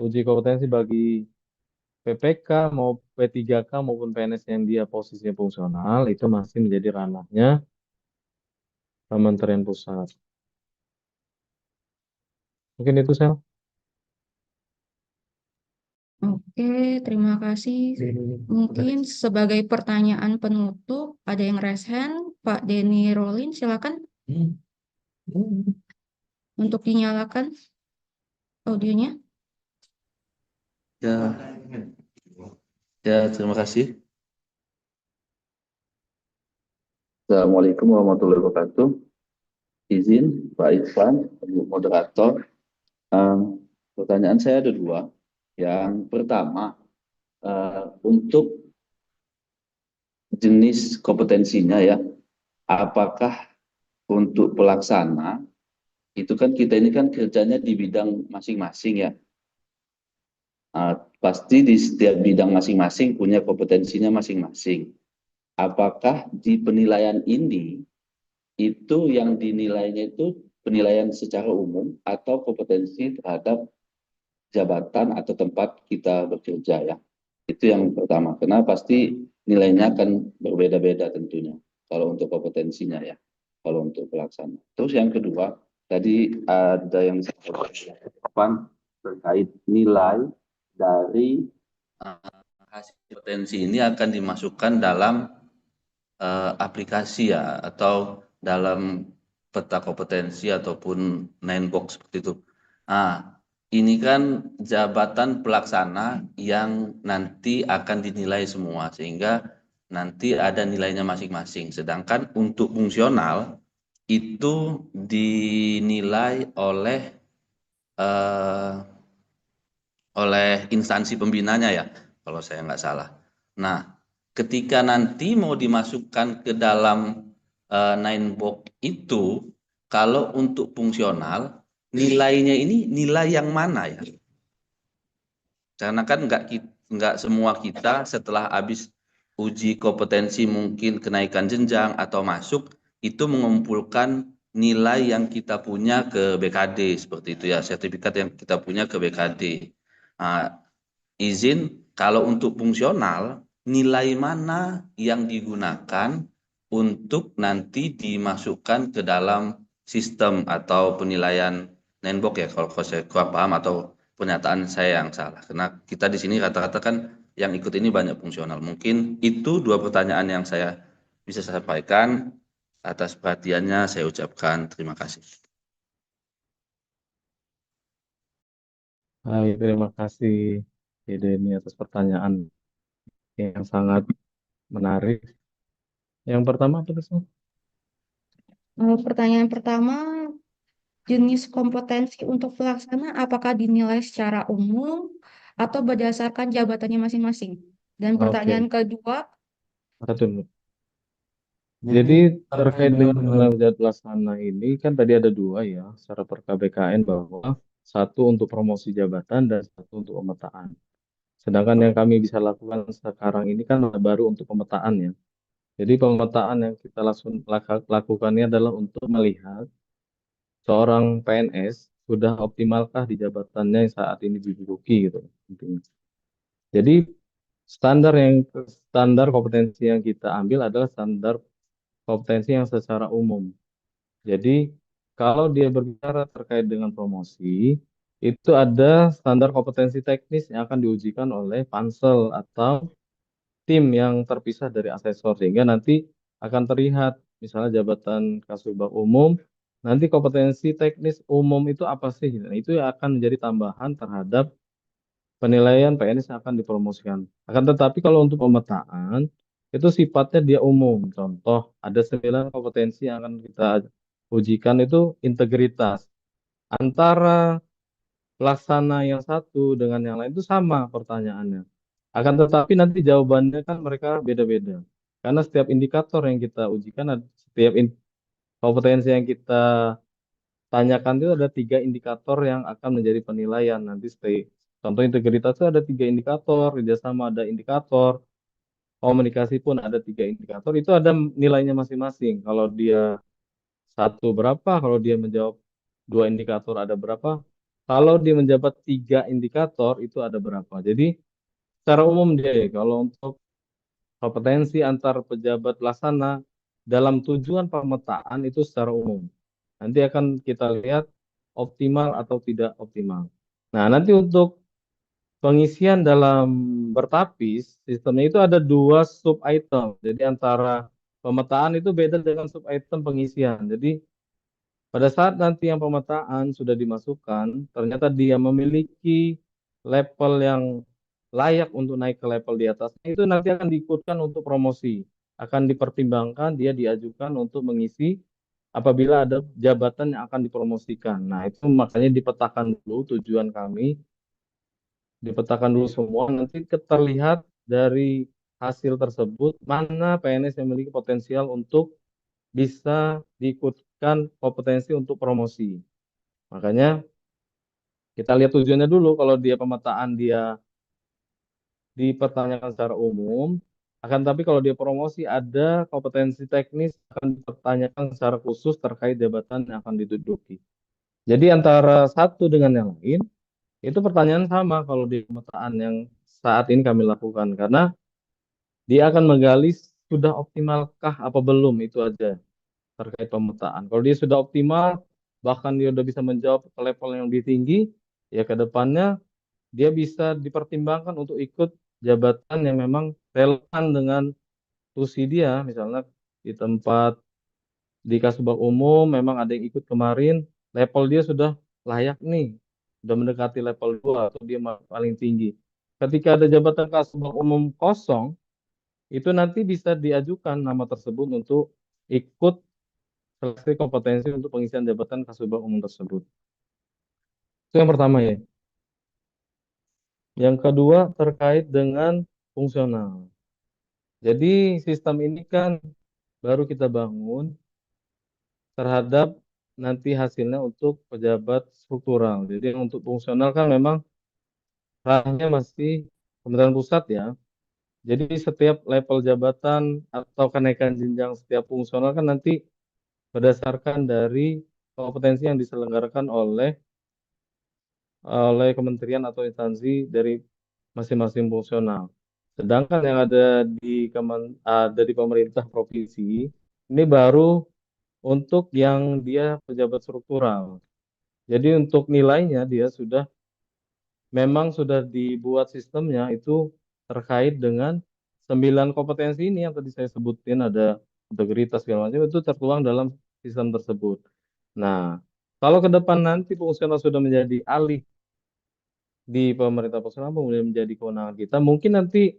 uji kompetensi bagi PPK mau P3K maupun PNS yang dia posisinya fungsional itu masih menjadi ranahnya Kementerian Pusat. Mungkin itu saya. Oke, terima kasih. Mungkin sebagai pertanyaan penutup, ada yang raise hand, Pak Denny Rolin, silakan untuk dinyalakan audionya. Ya, ya, terima kasih. Assalamualaikum warahmatullahi wabarakatuh. Izin Pak Irfan, Ibu moderator. Pertanyaan saya ada dua. Yang pertama, untuk jenis kompetensinya ya, apakah untuk pelaksana itu kan kita ini kan kerjanya di bidang masing-masing ya. Pasti di setiap bidang masing-masing punya kompetensinya masing-masing. Apakah di penilaian ini itu yang dinilainya itu penilaian secara umum atau kompetensi terhadap jabatan atau tempat kita bekerja ya. Itu yang pertama. Karena pasti nilainya akan berbeda-beda tentunya kalau untuk kompetensinya ya. Kalau untuk pelaksana. Terus yang kedua, tadi ada yang saya terkait nilai dari hasil kompetensi ini akan dimasukkan dalam aplikasi ya atau dalam peta kompetensi ataupun 9box seperti itu. Nah, ini kan jabatan pelaksana yang nanti akan dinilai semua sehingga nanti ada nilainya masing-masing. Sedangkan untuk fungsional itu dinilai oleh instansi pembinanya ya, kalau saya nggak salah. Nah, ketika nanti mau dimasukkan ke dalam 9box itu, kalau untuk fungsional, nilainya ini nilai yang mana ya? Karena kan nggak semua kita setelah habis uji kompetensi mungkin kenaikan jenjang atau masuk, itu mengumpulkan nilai yang kita punya ke BKD, seperti itu ya, sertifikat yang kita punya ke BKD. Nah, izin kalau untuk fungsional nilai mana yang digunakan untuk nanti dimasukkan ke dalam sistem atau penilaian 9box ya, kalau saya kurang paham atau pernyataan saya yang salah, karena kita di sini rata-rata kan yang ikut ini banyak fungsional. Mungkin itu dua pertanyaan yang saya bisa sampaikan. Atas perhatiannya saya ucapkan terima kasih. Baik, terima kasih Denny atas pertanyaan yang sangat menarik. Yang pertama apa tuh? Pertanyaan pertama, jenis kompetensi untuk pelaksana apakah dinilai secara umum atau berdasarkan jabatannya masing-masing? Dan pertanyaan kedua, Satu. Jadi terkait dengan penanggung pelaksana ini kan tadi ada dua ya secara per KBKN bahwa satu untuk promosi jabatan dan satu untuk pemetaan. Sedangkan yang kami bisa lakukan sekarang ini kan baru untuk pemetaan ya. Jadi pemetaan yang kita lakukannya adalah untuk melihat seorang PNS sudah optimalkah di jabatannya yang saat ini diduduki gitu. Intinya. Jadi standar kompetensi yang kita ambil adalah standar kompetensi yang secara umum. Jadi kalau dia berbicara terkait dengan promosi, itu ada standar kompetensi teknis yang akan diujikan oleh pansel atau tim yang terpisah dari asesor sehingga nanti akan terlihat misalnya jabatan Kasubag umum, nanti kompetensi teknis umum itu apa sih? Nah, itu akan menjadi tambahan terhadap penilaian PNS yang akan dipromosikan. Akan tetapi kalau untuk pemetaan, itu sifatnya dia umum. Contoh, ada 9 kompetensi yang akan kita ujikan itu integritas. Antara pelaksana yang satu dengan yang lain itu sama pertanyaannya. Akan tetapi nanti jawabannya kan mereka beda-beda. Karena setiap indikator yang kita ujikan, setiap kompetensi yang kita tanyakan itu ada 3 indikator yang akan menjadi penilaian. Nanti contoh integritas itu ada 3 indikator, kerjasama ada indikator, komunikasi pun ada 3 indikator. Itu ada nilainya masing-masing. Kalau dia satu berapa, kalau dia menjawab 2 indikator ada berapa, kalau dia menjabat 3 indikator itu ada berapa. Jadi secara umum dia ya, kalau untuk kompetensi antar pejabat pelaksana dalam tujuan pemetaan itu secara umum. Nanti akan kita lihat optimal atau tidak optimal. Nah, nanti untuk pengisian dalam bertapis, sistemnya itu ada 2 sub item. Jadi antara pemetaan itu beda dengan sub item pengisian. Jadi pada saat nanti yang pemetaan sudah dimasukkan, ternyata dia memiliki level yang layak untuk naik ke level di atasnya, itu nanti akan diikutkan untuk promosi. Akan dipertimbangkan, dia diajukan untuk mengisi apabila ada jabatan yang akan dipromosikan. Nah, itu makanya dipetakan dulu tujuan kami, dipetakan dulu semua, nanti terlihat dari hasil tersebut, mana PNS yang memiliki potensial untuk bisa diikutkan kompetensi untuk promosi. Makanya kita lihat tujuannya dulu. Kalau dia pemetaan dia dipertanyakan secara umum, akan tapi kalau dia promosi ada kompetensi teknis akan dipertanyakan secara khusus terkait jabatan yang akan diduduki. Jadi antara satu dengan yang lain itu pertanyaan sama kalau di pemetaan yang saat ini kami lakukan, karena dia akan menggali sudah optimalkah apa belum, itu aja terkait pemetaan. Kalau dia sudah optimal, bahkan dia sudah bisa menjawab ke level yang lebih tinggi, ya ke depannya dia bisa dipertimbangkan untuk ikut jabatan yang memang relevan dengan tusi dia. Misalnya di tempat di Kasubag Umum memang ada yang ikut kemarin, level dia sudah layak nih, sudah mendekati level 2 atau dia paling tinggi. Ketika ada jabatan Kasubag Umum kosong, itu nanti bisa diajukan nama tersebut untuk ikut seleksi kompetensi untuk pengisian jabatan Kasubag Umum tersebut. Itu yang pertama ya. Yang kedua terkait dengan fungsional. Jadi sistem ini kan baru kita bangun terhadap nanti hasilnya untuk pejabat struktural. Jadi untuk fungsional kan memang ranahnya masih Kementerian Pusat ya. Jadi setiap level jabatan atau kenaikan jenjang setiap fungsional kan nanti berdasarkan dari kompetensi yang diselenggarakan oleh kementerian atau instansi dari masing-masing fungsional. Sedangkan yang ada di pemerintah provinsi ini baru untuk yang dia pejabat struktural. Jadi untuk nilainya dia memang sudah dibuat sistemnya itu terkait dengan 9 kompetensi ini yang tadi saya sebutin, ada integritas segala macam, itu tertuang dalam sistem tersebut. Nah, kalau ke depan nanti fungsional sudah menjadi alih di pemerintah pusat, kemudian menjadi kewenangan kita, mungkin nanti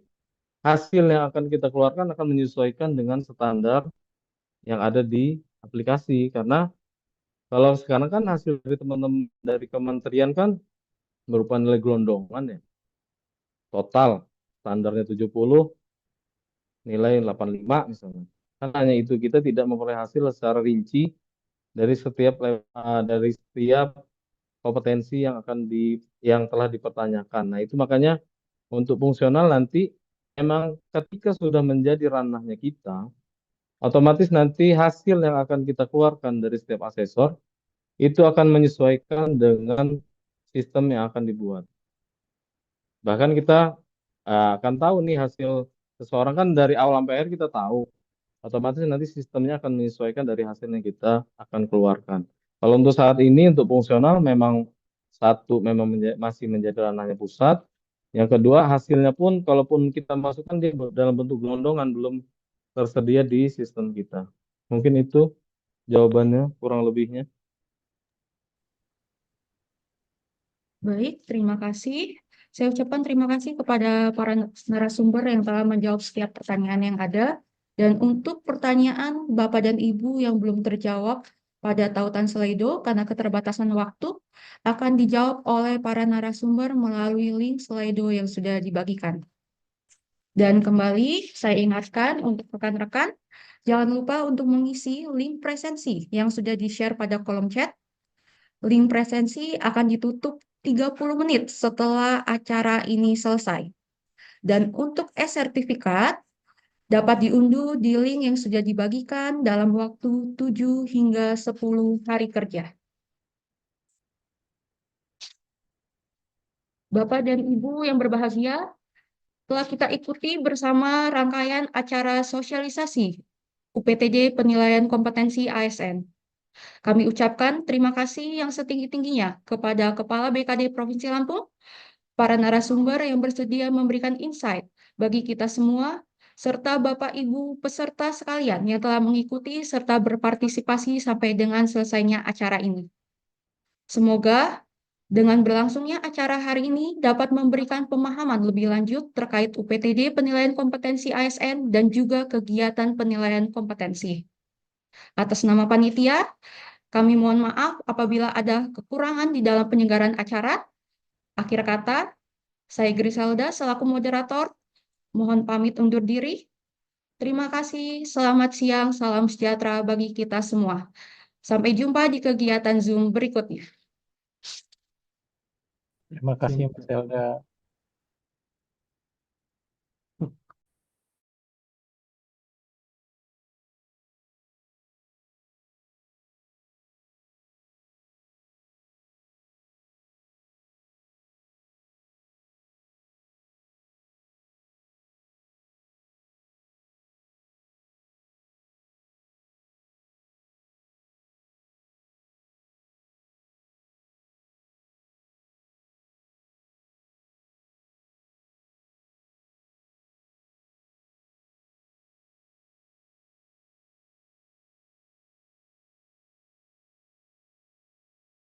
hasil yang akan kita keluarkan akan menyesuaikan dengan standar yang ada di aplikasi. Karena kalau sekarang kan hasil dari teman-teman dari kementerian kan berupa nilai gelondongan ya. Total standarnya 70, nilai 85 misalnya. Kan hanya itu, kita tidak memperoleh hasil secara rinci dari setiap kompetensi yang telah dipertanyakan. Nah, itu makanya untuk fungsional nanti memang ketika sudah menjadi ranahnya kita, otomatis nanti hasil yang akan kita keluarkan dari setiap asesor itu akan menyesuaikan dengan sistem yang akan dibuat. Bahkan kita akan tahu nih hasil seseorang kan dari awal sampai akhir kita tahu. Otomatis nanti sistemnya akan menyesuaikan dari hasil yang kita akan keluarkan. Kalau untuk saat ini untuk fungsional memang satu memang masih menjadi ranahnya pusat. Yang kedua hasilnya pun kalaupun kita masukkan dia dalam bentuk gelondongan belum tersedia di sistem kita. Mungkin itu jawabannya kurang lebihnya. Baik, terima kasih. Saya ucapkan terima kasih kepada para narasumber yang telah menjawab setiap pertanyaan yang ada. Dan untuk pertanyaan Bapak dan Ibu yang belum terjawab pada tautan Slido karena keterbatasan waktu, akan dijawab oleh para narasumber melalui link Slido yang sudah dibagikan. Dan kembali, saya ingatkan untuk rekan-rekan, jangan lupa untuk mengisi link presensi yang sudah di-share pada kolom chat. Link presensi akan ditutup 30 menit setelah acara ini selesai. Dan untuk e-sertifikat dapat diunduh di link yang sudah dibagikan dalam waktu 7 hingga 10 hari kerja. Bapak dan Ibu yang berbahagia, telah kita ikuti bersama rangkaian acara sosialisasi UPTD Penilaian Kompetensi ASN. Kami ucapkan terima kasih yang setinggi-tingginya kepada Kepala BKD Provinsi Lampung, para narasumber yang bersedia memberikan insight bagi kita semua, serta Bapak Ibu peserta sekalian yang telah mengikuti serta berpartisipasi sampai dengan selesainya acara ini. Semoga dengan berlangsungnya acara hari ini dapat memberikan pemahaman lebih lanjut terkait UPTD Penilaian Kompetensi ASN dan juga kegiatan penilaian kompetensi. Atas nama panitia, kami mohon maaf apabila ada kekurangan di dalam penyelenggaraan acara. Akhir kata, saya Griselda selaku moderator, mohon pamit undur diri. Terima kasih, selamat siang, salam sejahtera bagi kita semua. Sampai jumpa di kegiatan Zoom berikutnya. Terima kasih Mas Elda.